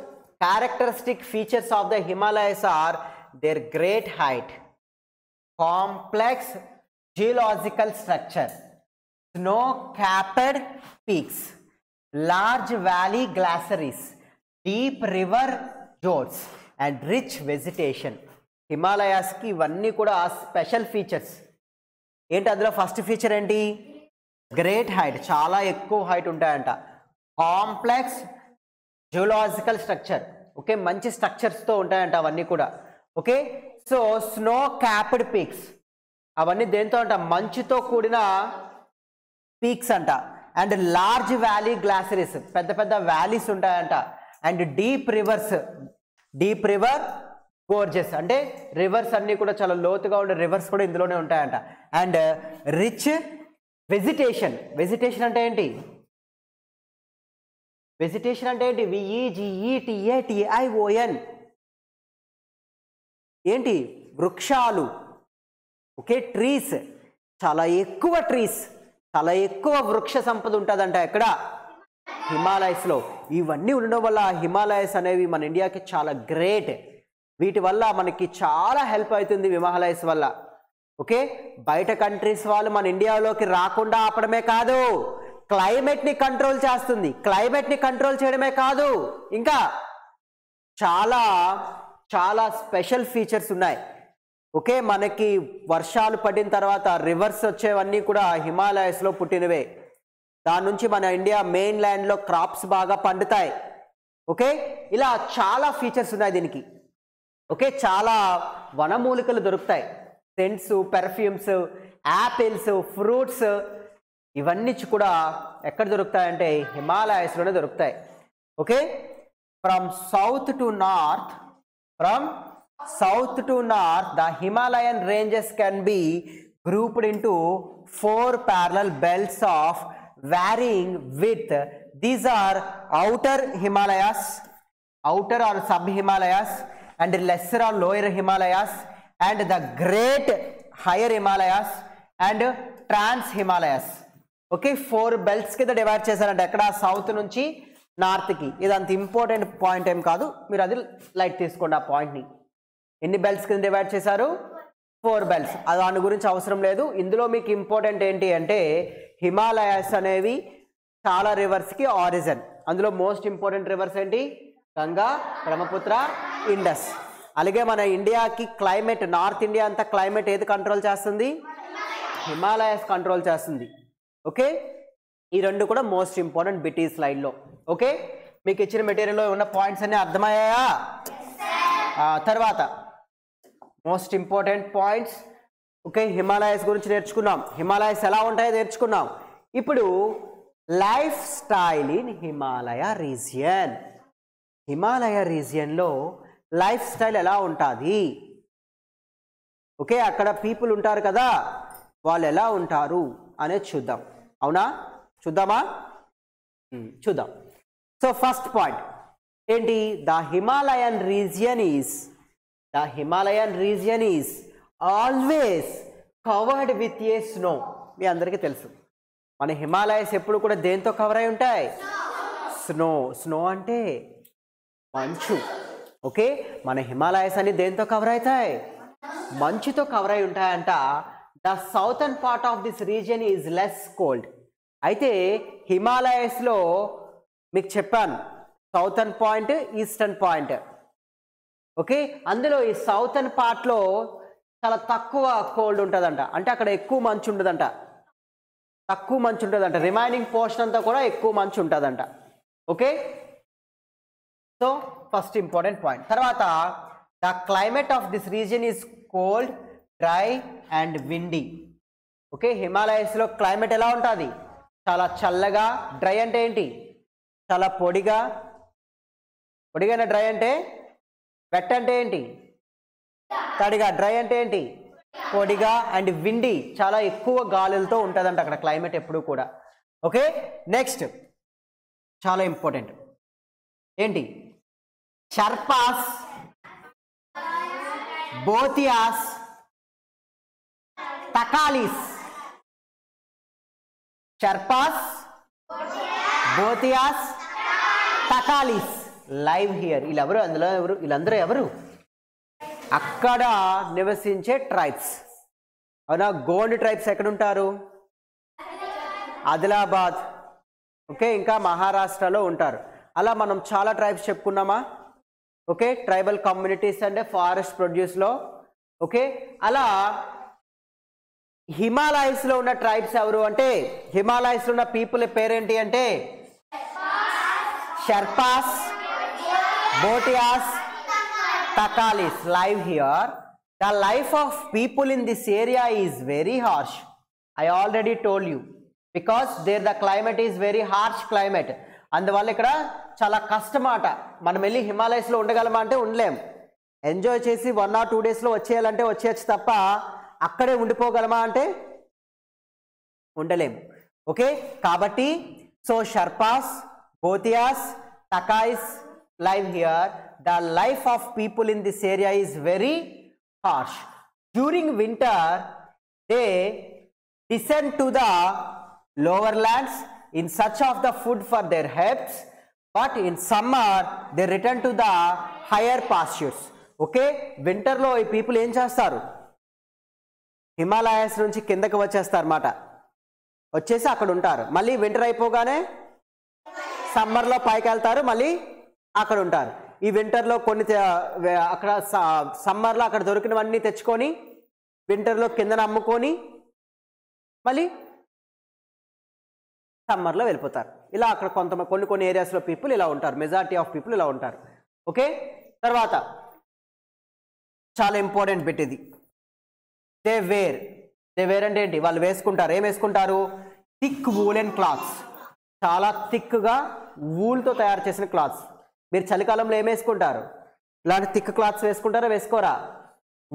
[SPEAKER 1] characteristic features of the Himalayas are their great height, complex geological structure, snow-capped peaks, large valley glaciers, deep river fjords, and rich vegetation. Himalayas ki ఇవన్నీ కూడా స్పెషల్ ఫీచర్స్. ఏంటి అందులో ఫస్ట్ ఫీచర్ ఏంటి? Great height, చాలా ఎక్కువ height ఉంటాయంట. Complex geological structure, okay, మంచి స్ట్రక్చర్స్తో ఉంటాయంట అవన్నీ కూడా. Okay, so snow capped peaks, అవన్నీ దేంతో అంట? మంచుతో కూడిన పీక్స్ అంట. అండ్ లార్జ్ వ్యాలీ గ్లాసరీస్, పెద్ద పెద్ద వ్యాలీస్ ఉంటాయంట. And deep reverse, deep river Gorges, అంటే రివర్స్ అన్నీ కూడా చాలా లోతుగా ఉండే రివర్స్ కూడా ఇందులోనే ఉంటాయంట. అండ్ రిచ్ వెజిటేషన్, వెజిటేషన్ అంటే ఏంటి? వెజిటేషన్ అంటే ఏంటి? VEGETATION, ఏంటి? వృక్షాలు. ఓకే, ట్రీస్, చాలా ఎక్కువ ట్రీస్, చాలా ఎక్కువ వృక్ష సంపద ఉంటుందంట ఎక్కడ? హిమాలయస్లో. ఇవన్నీ ఉండడం వల్ల హిమాలయస్ అనేవి మన ఇండియాకి చాలా గ్రేట్. వీటి వల్ల మనకి చాలా హెల్ప్ అవుతుంది హిమాలయస్ వల్ల. ఓకే, బయట కంట్రీస్ వాళ్ళు మన ఇండియాలోకి రాకుండా ఆపడమే కాదు, క్లైమేట్ని కంట్రోల్ చేస్తుంది. క్లైమేట్ని కంట్రోల్ చేయడమే కాదు, ఇంకా చాలా చాలా స్పెషల్ ఫీచర్స్ ఉన్నాయి. ఓకే, మనకి వర్షాలు పడిన తర్వాత రివర్స్ వచ్చేవన్నీ కూడా హిమాలయస్లో పుట్టినవే. దాని నుంచి మన ఇండియా మెయిన్ ల్యాండ్లో క్రాప్స్ బాగా పండుతాయి. ఓకే, ఇలా చాలా ఫీచర్స్ ఉన్నాయి దీనికి. ఓకే, చాలా వనమూలికలు దొరుకుతాయి, సెంట్స్, పెర్ఫ్యూమ్స్, యాపిల్స్, ఫ్రూట్స్, ఇవన్నీ కూడా ఎక్కడ దొరుకుతాయంటే హిమాలయస్లోనే దొరుకుతాయి. Okay, from south to north, the Himalayan ranges can be grouped into 4 parallel belts of varying width. These are outer Himalayas, outer or sub-Himalayas, and lesser or lower Himalayas, and the great higher Himalayas, and trans-Himalayas. Okay, 4 belts కింద divide చేశారంటే ఎక్కడ? South నుంచి నార్త్కి. ఇది అంత important point ఏం కాదు, మీరు అది లైట్ తీసుకోండి ఆ పాయింట్ని. ఎన్ని బెల్ట్స్ కింద డివైడ్ చేశారు? 4 బెల్ట్స్. దాని గురించి అవసరం లేదు. ఇందులో మీకు ఇంపార్టెంట్ ఏంటి అంటే హిమాలయస్ అనేవి చాలా రివర్స్కి ఆరిజిన్. అందులో మోస్ట్ ఇంపార్టెంట్ రివర్స్ ఏంటి? గంగా, బ్రహ్మపుత్ర, ఇండస్. అలాగే మన ఇండియాకి క్లైమేట్, నార్త్ ఇండియా అంతా క్లైమేట్ ఏది కంట్రోల్ చేస్తుంది? హిమాలయస్ కంట్రోల్ చేస్తుంది. ఓకే, ఈ రెండు కూడా మోస్ట్ ఇంపార్టెంట్ బిట్ ఈ స్లైడ్లో. ఓకే, మీకు ఇచ్చిన మెటీరియల్లో ఉన్న పాయింట్స్ అన్నీ అర్థమయ్యాయా? తర్వాత most important points. Okay, Himalayas గురించి నేర్చుకున్నాం, హిమాలయస్ ఎలా ఉంటాయో నేర్చుకున్నాం. ఇప్పుడు lifestyle in Himalaya region. Himalaya రీజియన్లో లైఫ్ స్టైల్ ఎలా ఉంటుంది? ఓకే, అక్కడ పీపుల్ ఉంటారు కదా, వాళ్ళు ఎలా ఉంటారు అనేది చూద్దాం. అవునా, చూద్దామా? చూద్దాం. సో ఫస్ట్ పాయింట్ ఏంటి? The Himalayan region is always covered with a snow. మీ అందరికీ తెలుసు మన హిమాలయస్ ఎప్పుడు కూడా దేంతో కవర్ అయి ఉంటాయి? స్నో. స్నో అంటే మంచు. ఓకే, మన హిమాలయస్ అని దేంతో కవర్ అవుతాయి? మంచుతో కవర్ అయి ఉంటాయంట. The southern part of this region is less cold. అయితే హిమాలయస్లో మీకు చెప్పాను southern point, eastern point. Okay, అందులో ఈ సౌతర్న్ పార్ట్లో చాలా తక్కువ కోల్డ్ ఉంటుందంట, అంటే అక్కడ ఎక్కువ మంచు ఉండదంట, తక్కువ మంచు ఉంటుందంట. రిమైనింగ్ పోర్షన్ అంతా కూడా ఎక్కువ మంచు ఉంటుందంట. Okay, so first important point. తర్వాత the climate of this region is cold, dry and windy. Okay, హిమాలయస్లో క్లైమేట్ ఎలా ఉంటుంది? చాలా చల్లగా. డ్రై అంటే ఏంటి? చాలా పొడిగా. పొడిగానే డ్రై అంటే. వెట్ అంటే ఏంటి? తడిగా. డ్రై అంటే ఏంటి? పొడిగా. అండ్ విండీ, చాలా ఎక్కువ గాలులతో ఉంటుందంట అక్కడ క్లైమేట్ ఎప్పుడు కూడా. ఓకే, నెక్స్ట్ చాలా ఇంపార్టెంట్ ఏంటి? Sherpas, బోతియాస్, తకాలీస్, Sherpas, భోతియాస్, తకాలీస్ live here. వీళ్ళందరూ ఎవరు? అక్కడ నివసించే ట్రైబ్స్. అవునా? గోండ్ ట్రైబ్స్ ఎక్కడ ఉంటారు? ఆదిలాబాద్, ఓకే, ఇంకా మహారాష్ట్రలో ఉంటారు. అలా మనం చాలా ట్రైబ్స్ చెప్పుకున్నామా? ఓకే, ట్రైబల్ కమ్యూనిటీస్ అంటే ఫారెస్ట్ ప్రొడ్యూస్లో. ఓకే, అలా హిమాలయస్లో ఉన్న ట్రైబ్స్ ఎవరు అంటే, హిమాలయస్లో ఉన్న పీపుల్ పేరేంటి అంటే Sherpas, భోటియాస్, తకాలీస్ live here. The life of people in this area is very harsh. I already told you, because there the climate is very harsh climate. అందువల్ల ఇక్కడ చాలా కష్టమాట. మనం వెళ్ళి హిమాలయస్లో ఉండగలమా అంటే ఉండలేం. ఎంజాయ్ చేసి 1 or 2 డేస్లో వచ్చేయాలంటే వచ్చేయచ్చు తప్ప అక్కడే ఉండిపోగలమా అంటే ఉండలేం. ఓకే, కాబట్టి so Sherpas, భోతియాస్, తకాయిస్ live here. The life of people in this area is very harsh. During winter, they descend to the lower lands in search of the food for their herbs, but in summer they return to the higher pastures. Okay, winter లో ఈ people ఏం చేస్తారు? హిమాలయాస్ నుంచి కిందకి వచ్చేస్తారు అన్నమాట. వచ్చేసి అక్కడ ఉంటారు. మళ్ళీ వింటర్ అయిపోగానే సమ్మర్లో పైకి వెళ్తారు, మళ్ళీ అక్కడ ఉంటారు. ఈ వింటర్లో కొన్ని అక్కడ సమ్మర్లో అక్కడ దొరికినవన్నీ తెచ్చుకొని వింటర్లో కిందన అమ్ముకొని మళ్ళీ సమ్మర్లో వెళ్ళిపోతారు. ఇలా అక్కడ కొన్ని ఏరియాస్లో పీపుల్ ఇలా ఉంటారు. మెజారిటీ ఆఫ్ పీపుల్ ఇలా ఉంటారు. ఓకే, తర్వాత చాలా ఇంపార్టెంట్ బిట్ ఇది. దే వేర్ అంటే ఏంటి? వాళ్ళు వేసుకుంటారు. ఏం వేసుకుంటారు? Thick woollen clothes. చాలా థిక్గా వూల్తో తయారు చేసిన క్లాత్స్. మీరు చలికాలంలో ఏం వేసుకుంటారు? ఇలాంటి థిక్ క్లాత్స్ వేసుకుంటారా? వేసుకోరా?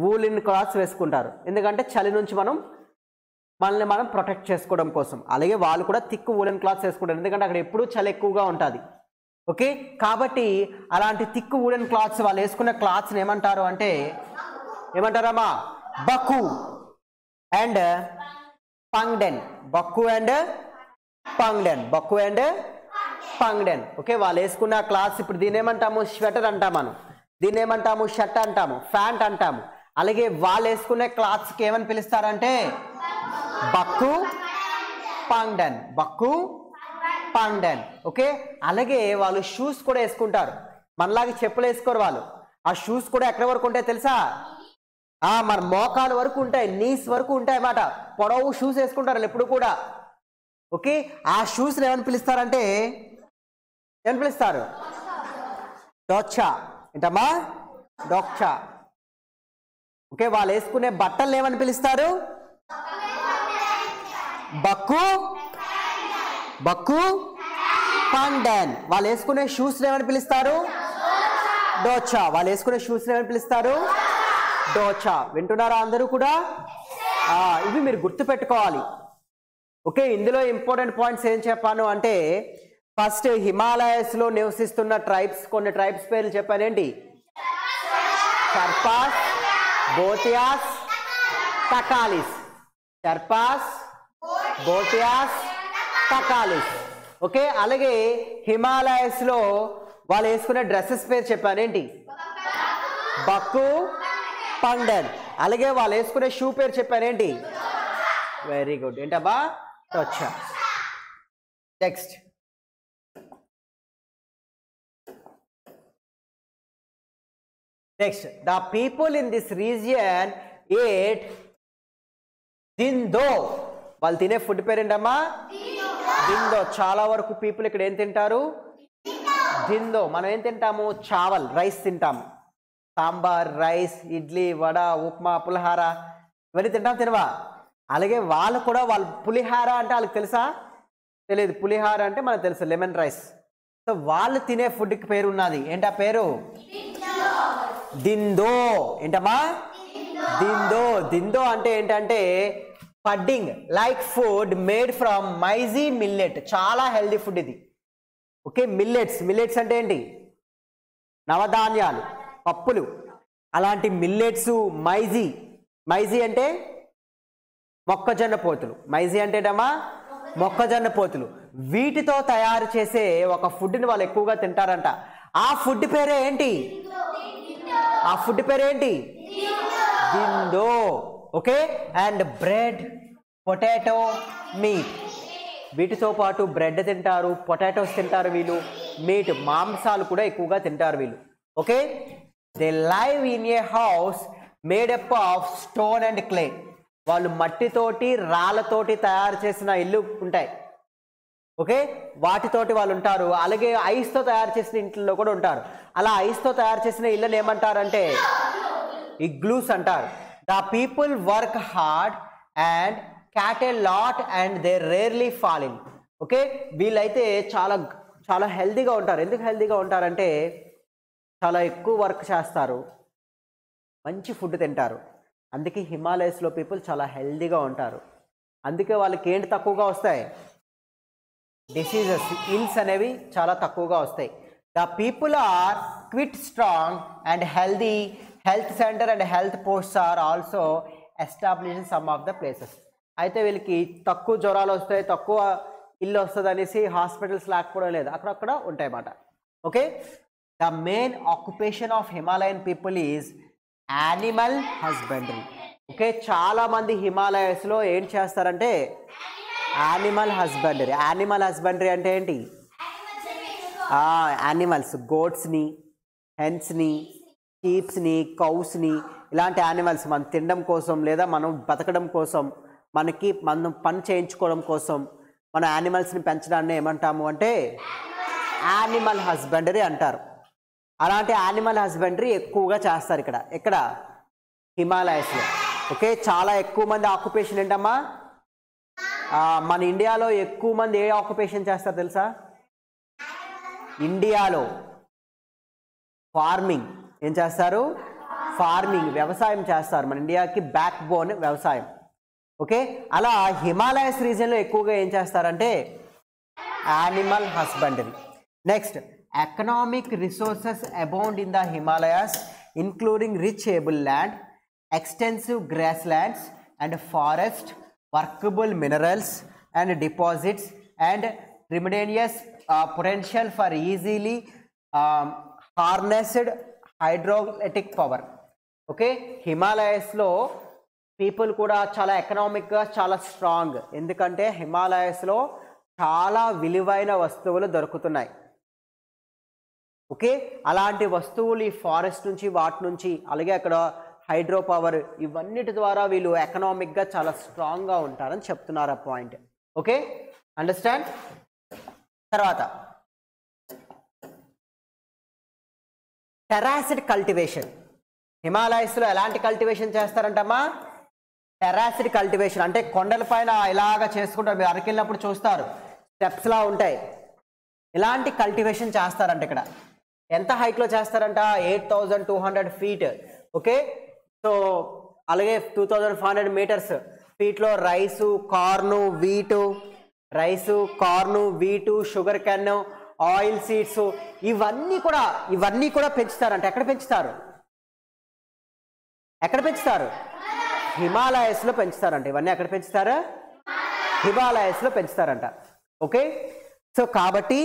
[SPEAKER 1] వూలిన్ క్లాత్స్ వేసుకుంటారు. ఎందుకంటే చలి నుంచి మనల్ని మనం ప్రొటెక్ట్ చేసుకోవడం కోసం. అలాగే వాళ్ళు కూడా థిక్ వూలెన్ క్లాత్స్ వేసుకుంటారు, ఎందుకంటే అక్కడ ఎప్పుడూ చలి ఎక్కువగా ఉంటుంది. ఓకే, కాబట్టి అలాంటి థిక్ వూలెన్ క్లాత్స్ వాళ్ళు వేసుకున్న క్లాత్స్ని ఏమంటారు అంటే ఏమంటారమ్మా? బక్కు అండ్ పంగ్డెన్. బక్కు అండ్ పంగ్డెన్. బక్కు అండ్ పంగ్డెన్. ఓకే, వాళ్ళు వేసుకున్న క్లాత్స్ ఇప్పుడు దీని ఏమంటాము? స్వెటర్ అంటాము మనం. దీన్ని ఏమంటాము? షర్ట్ అంటాము, ప్యాంట్ అంటాము. అలాగే వాళ్ళు వేసుకునే క్లాత్స్కి ఏమని పిలుస్తారంటే బక్కు, పంగ్డెన్. బక్కు, పంగ్డెన్. ఓకే, అలాగే వాళ్ళు షూస్ కూడా వేసుకుంటారు. మనలాగే చెప్పులు వేసుకోరు వాళ్ళు. ఆ షూస్ కూడా ఎక్కడి వరకు ఉంటాయి తెలుసా? మన మోకాలు వరకు ఉంటాయి, నీస్ వరకు ఉంటాయి అన్నమాట. పొడవు షూస్ వేసుకుంటారు ఎప్పుడు కూడా. ఓకే, ఆ షూస్ని ఏమని పిలుస్తారంటే ఏమని పిలుస్తారు? డోచా. ఏంటమ్మా? డోచా. ఓకే, వాళ్ళు వేసుకునే బట్టలు ఏమని పిలుస్తారు? బక్కు, పంగ్డెన్. వాళ్ళు వేసుకునే షూస్ ఏమని పిలుస్తారు? డోచా. వాళ్ళు వేసుకునే షూస్ ఏమని పిలుస్తారు? డోచా. వింటున్నారా అందరూ కూడా? ఇవి మీరు గుర్తుపెట్టుకోవాలి. ఓకే, ఇందులో ఇంపార్టెంట్ పాయింట్స్ ఏం చెప్పాను అంటే, ఫస్ట్ హిమాలయస్లో నివసిస్తున్న ట్రైబ్స్, కొన్ని ట్రైబ్స్ పేర్లు చెప్పానేంటి? షర్పాస్, భోతియాస్, తకాలీస్. షర్పాస్, భోటియాస్, తకాలీస్. ఓకే, అలాగే హిమాలయస్లో వాళ్ళు వేసుకునే డ్రెస్సెస్ పేరు చెప్పానేంటి? బక్కు, పంగ్డెన్. అలాగే వాళ్ళు వేసుకునే షూ పేరు చెప్పానేంటి? Very good. ఏంటబ్బా? టోచా. Next the people in this region ate dhindo. వాళ్ళు తినే ఫుడ్ పేరు ఏంటమ్మా? దిందో. చాలా వరకు పీపుల్ ఇక్కడ ఏం తింటారు? దిందో. మనం ఏం తింటాము? చావల్, రైస్ తింటాము. సాంబార్, రైస్, ఇడ్లీ, వడ, ఉప్మా, పులిహార ఇవన్నీ తినవా? అలాగే వాళ్ళు కూడా పులిహార అంటే వాళ్ళకి తెలుసా? తెలియదు. పులిహార అంటే మనకు తెలుసు, లెమన్ రైస్. సో వాళ్ళు తినే ఫుడ్కి పేరు ఉన్నది. ఏంటా పేరు? దిందో. ఏంటమ్మా? దిందో. దిందో అంటే ఏంటంటే pudding like food made from maize millet. చాలా హెల్దీ ఫుడ్ ఇది. ఓకే, మిల్లెట్స్ అంటే ఏంటి? నవధాన్యాలు, పప్పులు. అలాంటి మిల్లెట్స్, మైజీ అంటే మొక్కజొన్న పోతులు. మైజీ అంటే ఏంటమ్మా? మొక్కజొన్న పోతులు. వీటితో తయారు చేసే ఒక ఫుడ్ని వాళ్ళు ఎక్కువగా తింటారంట. ఆ ఫుడ్ పేరే ఏంటి? ఆ ఫుడ్ పేరేంటి? Dhindo. Okay. And bread, potato, meat. వీటితో పాటు బ్రెడ్ తింటారు, పొటాటోస్ తింటారు వీళ్ళు, మీట్ మాంసాలు కూడా ఎక్కువగా తింటారు వీళ్ళు. Okay. They live in a house made up of stone and clay. వాళ్ళు మట్టితోటి రాళ్ళతోటి తయారు చేసిన ఇల్లు ఉంటాయి. ఓకే. వాటితోటి వాళ్ళు ఉంటారు. అలాగే ఐస్తో తయారు చేసిన ఇంట్లో కూడా ఉంటారు. అలా ఐస్తో తయారు చేసిన ఇళ్ళని ఏమంటారంటే ఇగ్లూస్ అంటారు. The people work hard and cat a lot and they rarely fall in. Okay. వీళ్ళైతే చాలా చాలా హెల్తీగా ఉంటారు. ఎందుకు హెల్తీగా ఉంటారంటే చాలా ఎక్కువ వర్క్ చేస్తారు, మంచి ఫుడ్ తింటారు. అందుకే హిమాలయస్లో పీపుల్ చాలా హెల్తీగా ఉంటారు. అందుకే వాళ్ళకి ఏంటి తక్కువగా వస్తాయి? డిసీజెస్, ఇల్స్ అనేవి చాలా తక్కువగా వస్తాయి. The people are quite strong and healthy. Health center and health posts are also establish in some of the places. అయితే వీళ్ళకి తక్కువ జ్వరాలు వస్తాయి, తక్కువ ఇల్లు వస్తుంది అనేసి హాస్పిటల్స్ లేకపోవడం లేదు, అక్కడక్కడ ఉంటాయి అన్నమాట. Okay. The main occupation of Himalayan people is animal husbandry. Okay. చాలామంది హిమాలయస్లో ఏం చేస్తారంటే యానిమల్ హస్బెండరీ. యానిమల్ హస్బెండరీ అంటే ఏంటి? యానిమల్స్, గోట్స్ని, హెన్స్ని, షీప్స్ని, కౌస్ని, ఇలాంటి యానిమల్స్ మనం తినడం కోసం లేదా మనం బతకడం కోసం, మనం పని చేయించుకోవడం కోసం మన యానిమల్స్ని పెంచడాన్ని ఏమంటాము అంటే యానిమల్ హస్బెండరీ అంటారు. అలాంటి యానిమల్ హస్బెండరీ ఎక్కువగా చేస్తారు ఇక్కడ హిమాలయస్లో. ఓకే. చాలా ఎక్కువ మంది ఆక్యుపేషన్ ఏంటమ్మా? మన ఇండియాలో ఎక్కువ మంది ఏ ఆక్యుపేషన్ చేస్తారు తెలుసా? ఇండియాలో ఫార్మింగ్. ఏం చేస్తారు? ఫార్మింగ్, వ్యవసాయం చేస్తారు. మన ఇండియాకి బ్యాక్ బోన్ వ్యవసాయం. ఓకే. అలా హిమాలయస్ రీజియన్లో ఎక్కువగా ఏం చేస్తారంటే animal husbandry. Next, economic resources abound in the Himalayas including rich arable land, extensive grasslands and forest, workable minerals and deposits and tremendous potential for easily harnessed hydroelectric power. Okay. హిమాలయస్లో people కూడా చాలా ఎకనామిక్గా చాలా strong. ఎందుకంటే హిమాలయస్లో చాలా విలువైన వస్తువులు దొరుకుతున్నాయి. Okay. అలాంటి వస్తువులు ఈ ఫారెస్ట్ నుంచి, వాటి నుంచి, అలాగే అక్కడ హైడ్రో పవర్, ఇవన్నిటి ద్వారా వీళ్ళు ఎకనామిక్గా చాలా స్ట్రాంగ్గా ఉంటారని చెప్తున్నారు ఆ పాయింట్. ఓకే. అండర్స్టాండ్? తర్వాత టెరాసిడ్ కల్టివేషన్. హిమాలయస్లో ఎలాంటి కల్టివేషన్ చేస్తారంటమ్మా? టెరాసిడ్ కల్టివేషన్ అంటే కొండల పైన ఇలాగ చేసుకుంటారు. మీరు అరకెళ్ళినప్పుడు చూస్తారు, స్టెప్స్లా ఉంటాయి. ఇలాంటి కల్టివేషన్ చేస్తారంట. ఇక్కడ ఎంత హైట్లో చేస్తారంట? 8,200 feet. ఓకే. సో అలాగే 2,500 meters ఫీట్లో rice, corn, wheat, sugarcane, oilseeds, ఇవన్నీ కూడా పెంచుతారంట. ఎక్కడ పెంచుతారు? హిమాలయస్లో పెంచుతారంట. ఇవన్నీ ఎక్కడ పెంచుతారు? హిమాలయస్లో పెంచుతారంట. ఓకే. సో కాబట్టి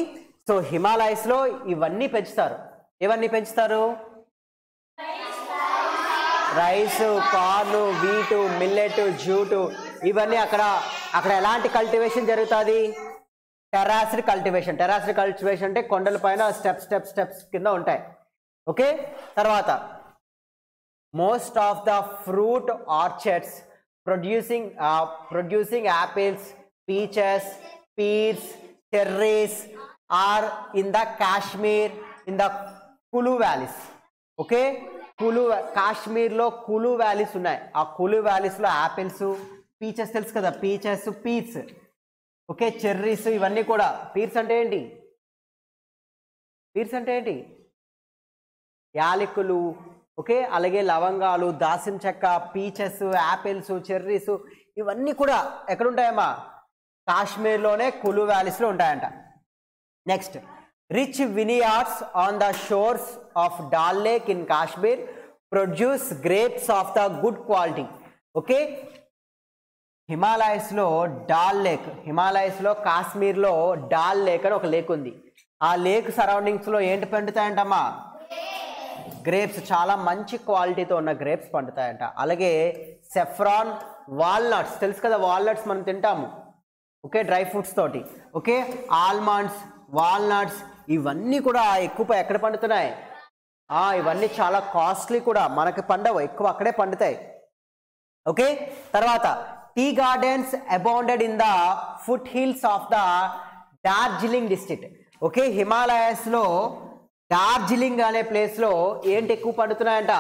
[SPEAKER 1] హిమాలయస్లో ఇవన్నీ పెంచుతారు. ఇవన్నీ పెంచుతారు? రైసు, కార్ను, వీటు, మిల్లెట్, జూటు, ఇవన్నీ అక్కడ ఎలాంటి కల్టివేషన్ జరుగుతుంది? టెరాసిడ్ కల్టివేషన్. టెరాసిడ్ కల్టివేషన్ అంటే కొండల పైన స్టెప్స్ కింద ఉంటాయి. ఓకే. తర్వాత most of the fruit orchards producing apples, peaches, pears, cherries are in the Kashmir in the Kulu valleys. Okay. కాశ్మీర్లో కులు వ్యాలీస్ ఉన్నాయి. ఆ కులు వ్యాలీస్లో యాపిల్స్, పీచెస్ తెలుసు కదా, పీచ్, ఓకే, చెర్రీస్, ఇవన్నీ కూడా. పీర్స్ అంటే ఏంటి? యాలకులు. ఓకే. అలాగే లవంగాలు, దాసిం చెక్క, పీచెస్, యాపిల్స్, చెర్రీస్, ఇవన్నీ కూడా ఎక్కడుంటాయమ్మా? కాశ్మీర్లోనే కులు వ్యాలీస్లో ఉంటాయంట. Next, rich vineyards on the shores of Dal lake in Kashmir produce grapes of the good quality. Okay. హిమాలయస్లో డాల్ లేక్, హిమాలయస్లో కాశ్మీర్లో డాల్ లేక్ అని ఒక లేక్ ఉంది. ఆ లేక్ సరౌండింగ్స్లో ఏంటి పండుతాయంటమ్మా? గ్రేప్స్, చాలా మంచి క్వాలిటీతో ఉన్న గ్రేప్స్ పండుతాయంట. అలాగే సెఫ్రాన్, వాల్నట్స్, తెలుసు కదా వాల్నట్స్ మనం తింటాము, ఓకే, డ్రై ఫ్రూట్స్ తోటి, ఓకే, ఆల్మండ్స్, వాల్నట్స్ ఇవన్నీ కూడా ఎక్కువ ఎక్కడ పండుతున్నాయి? ఇవన్నీ చాలా కాస్ట్లీ కూడా, మనకి పండవు, ఎక్కువ అక్కడే పండుతాయి. ఓకే, తర్వాత tea gardens abounded in the foothills of the Darjeeling district. Okay, హిమాలయస్లో డార్జిలింగ్ అనే ప్లేస్లో ఏంటి ఎక్కువ పండుతున్నాయంట?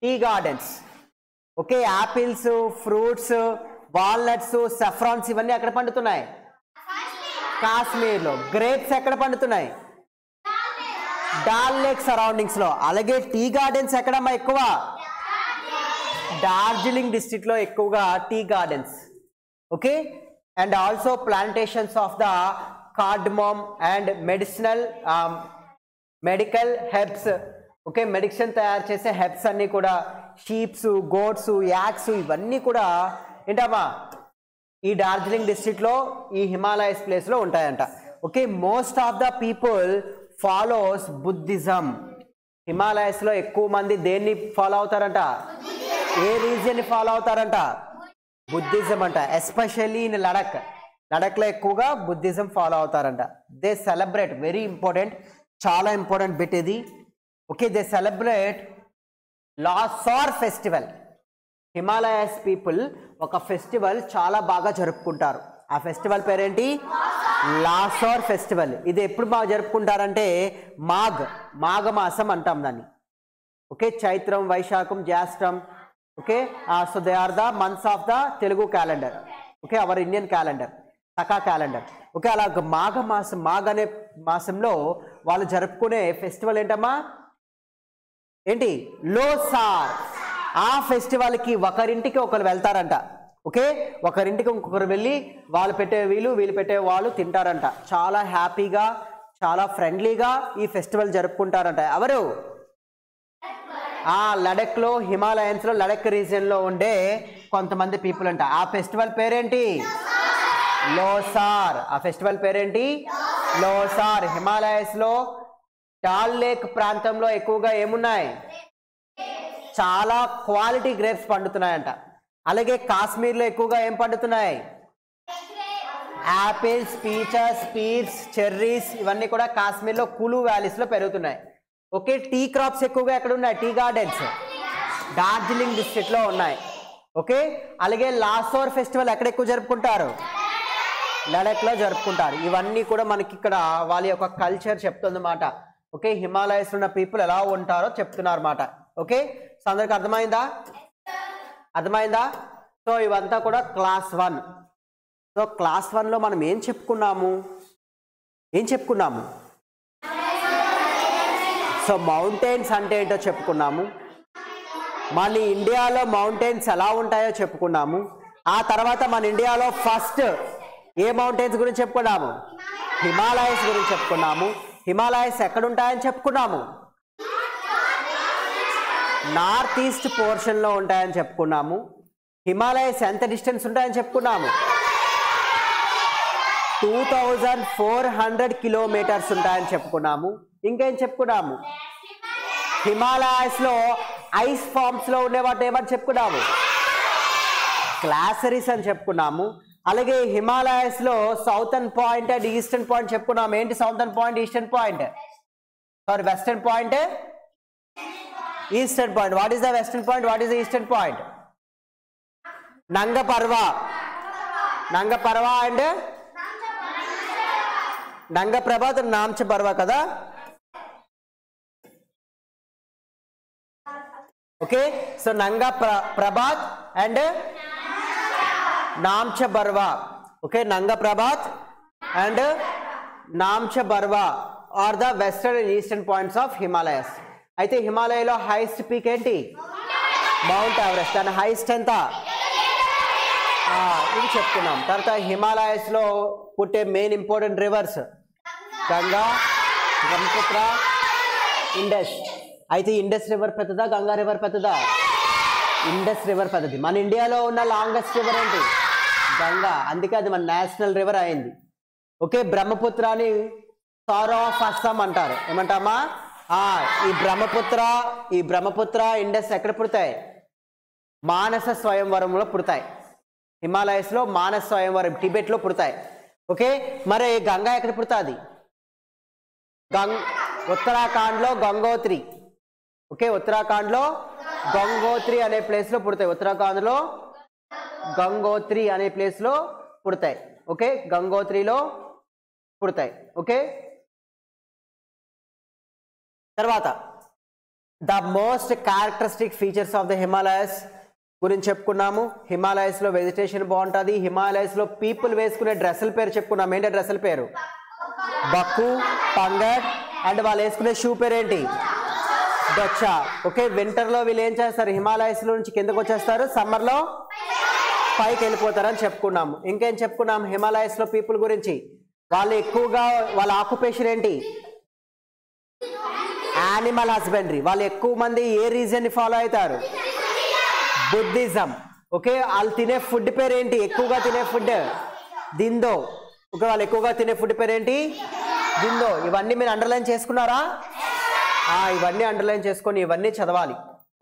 [SPEAKER 1] Tea gardens. Okay, apples, fruits, walnuts, saffrons ఇవన్నీ ఎక్కడ పండుతున్నాయి? కాశ్మీర్లో. గ్రేప్స్ ఎక్కడ పండుతున్నాయి? డాల్ లేక్ సరౌండింగ్స్ లో. అలాగే టీ గార్డెన్స్ ఎక్కడమ్మా ఎక్కువ? డార్జిలింగ్ డిస్ట్రిక్ట్ లో ఎక్కువగా tea gardens. Okay, and also plantations of the cardamom and medical herbs. Okay, medicine తయారు చేసే హెర్బ్స్ అన్ని కూడా, షీప్స్, గోట్స్, యాక్స్ ఇవన్నీ కూడా ఏంటమ్మా ఈ డార్జిలింగ్ డిస్ట్రిక్ట్ లో, ఈ హిమాలయస్ ప్లేస్ లో ఉంటాయంట. Okay, most of the people follows Buddhism. Himalayas లో ఎక్కువ మంది దేన్ని ఫాలో అవుతారంట? ఏ రీజియన్ ని ఫాలో అవుతారంట? బుద్ధిజం అంట. ఎస్పెషల్లీ ఇన్ లడక్, లడక్ లో ఎక్కువగా బుద్ధిజం ఫాలో అవుతారంట. దే సెలబ్రేట్, వెరీ ఇంపార్టెంట్, చాలా ఇంపార్టెంట్ బిట్ ఇది. Okay, they celebrate Losar festival. Himalayas people ఒక ఫెస్టివల్ చాలా బాగా జరుపుకుంటారు. ఆ ఫెస్టివల్ పేరేంటి? లాసార్ ఫెస్టివల్. ఇది ఎప్పుడు బాగా జరుపుకుంటారంటే మాఘమాసం అంటాం దాన్ని. ఓకే, చైత్రం, వైశాఖం, జ్యేష్టం. Okay, so they are the months of the Telugu calendar. Okay, our Indian calendar, Saka calendar. Okay, అలా మాఘ అనే మాసంలో వాళ్ళు జరుపుకునే ఫెస్టివల్ ఏంటమ్మా? ఏంటి? లోసార్. ఆ ఫెస్టివల్కి ఒకరింటికి ఒకరు వెళ్తారంట. ఓకే, ఒకరింటికి ఇంకొకరు వెళ్ళి వాళ్ళు పెట్టే వీళ్ళు పెట్టే వాళ్ళు తింటారంట. చాలా హ్యాపీగా, చాలా ఫ్రెండ్లీగా ఈ ఫెస్టివల్ జరుపుకుంటారంట. ఎవరు? లడఖ్లో, హిమాలయన్స్లో, లడక్ రీజియన్లో ఉండే కొంతమంది పీపుల్ అంట. ఆ ఫెస్టివల్ పేరేంటి? లోసార్. ఆ ఫెస్టివల్ పేరేంటి? లోసార్. హిమాలయస్లో డాల్ లేక్ ప్రాంతంలో ఎక్కువగా ఏమున్నాయి? చాలా క్వాలిటీ గ్రేప్స్ పండుతున్నాయంట. అలాగే కాశ్మీర్లో ఎక్కువగా ఏం పండుతున్నాయి? యాపిల్స్, పీచస్, పీర్స్, చెర్రీస్ ఇవన్నీ కూడా కాశ్మీర్లో కులు వ్యాలీస్లో పెరుగుతున్నాయి. ఓకే, టీ క్రాప్స్ ఎక్కువగా ఎక్కడ ఉన్నాయి? టీ గార్డెన్స్ డార్జిలింగ్ డిస్ట్రిక్ట్లో ఉన్నాయి. ఓకే, అలాగే లాసోర్ ఫెస్టివల్ ఎక్కడ ఎక్కువ జరుపుకుంటారు? లడఖ్లో జరుపుకుంటారు. ఇవన్నీ కూడా మనకి ఇక్కడ వాళ్ళ యొక్క కల్చర్ చెప్తుందన్నమాట. ఓకే, హిమాలయస్ ఉన్న పీపుల్ ఎలా ఉంటారో చెప్తున్నారు అన్నమాట. ఓకే, సో అందరికి అర్థమైందా? అర్థమైందా? సో ఇవంతా కూడా క్లాస్ 1. సో క్లాస్ 1లో మనం ఏం చెప్పుకున్నాము? సో మౌంటైన్స్ అంటే ఏంటో చెప్పుకున్నాము. మళ్ళీ ఇండియాలో మౌంటైన్స్ ఎలా ఉంటాయో చెప్పుకున్నాము. ఆ తర్వాత మన ఇండియాలో ఫస్ట్ ఏ మౌంటైన్స్ గురించి చెప్పుకున్నాము? హిమాలయస్ గురించి చెప్పుకున్నాము. హిమాలయస్ ఎక్కడుంటాయని చెప్పుకున్నాము? నార్త్ ఈస్ట్ పోర్షన్లో ఉంటాయని చెప్పుకున్నాము. హిమాలయస్ ఎంత డిస్టెన్స్ ఉంటాయని చెప్పుకున్నాము? 2400 కిలోమీటర్స్ ఉంటాయని చెప్పుకున్నాము. ఇంకేం చెప్పుకున్నాము? హిమాలయస్లో ఐస్ ఫామ్స్లో ఉండేవాటి ఏమని చెప్పుకున్నాము? గ్లాసరీస్ అని చెప్పుకున్నాము. అలాగే హిమాలయస్లో southern point and eastern point చెప్పుకున్నాము. ఏంటి southern point, eastern point? Sorry, western point, eastern point. What is the western point? What is the eastern point? Nanga Parbat and Nanga Prabhat, Namcha Barwa కదా. Okay, so Nanga Prabhat and Namcha Barwa. Okay, Nanga Prabhat and Namcha Barwa are the western and eastern points of Himalayas. అయితే హిమాలయలో highest peak ఏంటి? Mount Everest. దాని highest ఎంత? ఇది చెప్తున్నాం. తర్వాత హిమాలయస్లో పుట్టే main important rivers Ganga, Brahmaputra, Indus. అయితే ఇండస్ రివర్ పెద్దదా, గంగా రివర్ పెద్దదా? ఇండస్ రివర్ పెద్దది. మన ఇండియాలో ఉన్న లాంగెస్ట్ రివర్ ఏంటి? గంగా. అందుకే అది మన నేషనల్ రివర్ అయింది. ఓకే, బ్రహ్మపుత్రాని సార్ ఆఫ్ అస్సాం అంటారు. ఏమంటామా? ఈ బ్రహ్మపుత్ర ఇండస్ ఎక్కడ పుడతాయి? మానస స్వయంవరంలో పుడతాయి. హిమాలయస్లో మానస స్వయంవరం, టిబెట్లో పుడతాయి. ఓకే, మరి గంగా ఎక్కడ పుడుతుంది? ఉత్తరాఖండ్లో గంగోత్రి. ఓకే, ఉత్తరాఖండ్లో గంగోత్రి అనే ప్లేస్లో పుడతాయి. ఉత్తరాఖండ్లో గంగోత్రి అనే ప్లేస్లో పుడతాయి. ఓకే, గంగోత్రిలో పుడతాయి. ఓకే, తర్వాత the most characteristic features of the Himalayas గురించి చెప్పుకున్నాము. హిమాలయస్లో వెజిటేషన్ బాగుంటుంది. హిమాలయస్లో పీపుల్ వేసుకునే డ్రెస్సుల పేరు చెప్పుకున్నాము. ఏంటంటే డ్రెస్సుల పేరు? బక్కు, పంగడ్. అండ్ వాళ్ళు వేసుకునే షూ పేరు ఏంటి? దొచ్చా. ఓకే, వింటర్లో వీళ్ళు ఏం చేస్తారు? హిమాలయస్లో నుంచి కిందకు వచ్చేస్తారు, సమ్మర్లో పైకి వెళ్ళిపోతారని చెప్పుకున్నాము. ఇంకేం చెప్పుకున్నాము హిమాలయస్లో పీపుల్ గురించి? వాళ్ళు ఎక్కువగా వాళ్ళ ఆక్యుపేషన్ ఏంటి? Animal husbandry. వాళ్ళు ఎక్కువ మంది ఏ రీజన్ని ఫాలో అవుతారు? బుద్ధిజం. ఓకే, వాళ్ళు తినే ఫుడ్ పేరు ఏంటి? ఎక్కువగా తినే ఫుడ్ దిందో. ఓకే, వాళ్ళు ఎక్కువగా తినే ఫుడ్ పేరు ఏంటి? దిందో. ఇవన్నీ మీరు అండర్లైన్ చేసుకున్నారా? ఇవన్నీ అండర్లైన్ చేసుకొని ఇవన్నీ చదవాలి.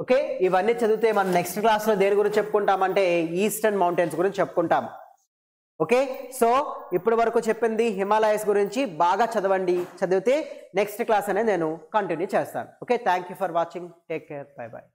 [SPEAKER 1] ఓకే, ఇవన్నీ చదివితే మనం నెక్స్ట్ క్లాస్లో దేని గురించి చెప్పుకుంటామంటే ఈస్టర్న్ మౌంటైన్స్ గురించి చెప్పుకుంటాం. ఓకే, సో ఇప్పటి వరకు చెప్పింది హిమాలయస్ గురించి బాగా చదవండి. చదివితే నెక్స్ట్ క్లాస్ అనేది నేను కంటిన్యూ చేస్తాను. Okay, thank you for watching. Take care. Bye bye.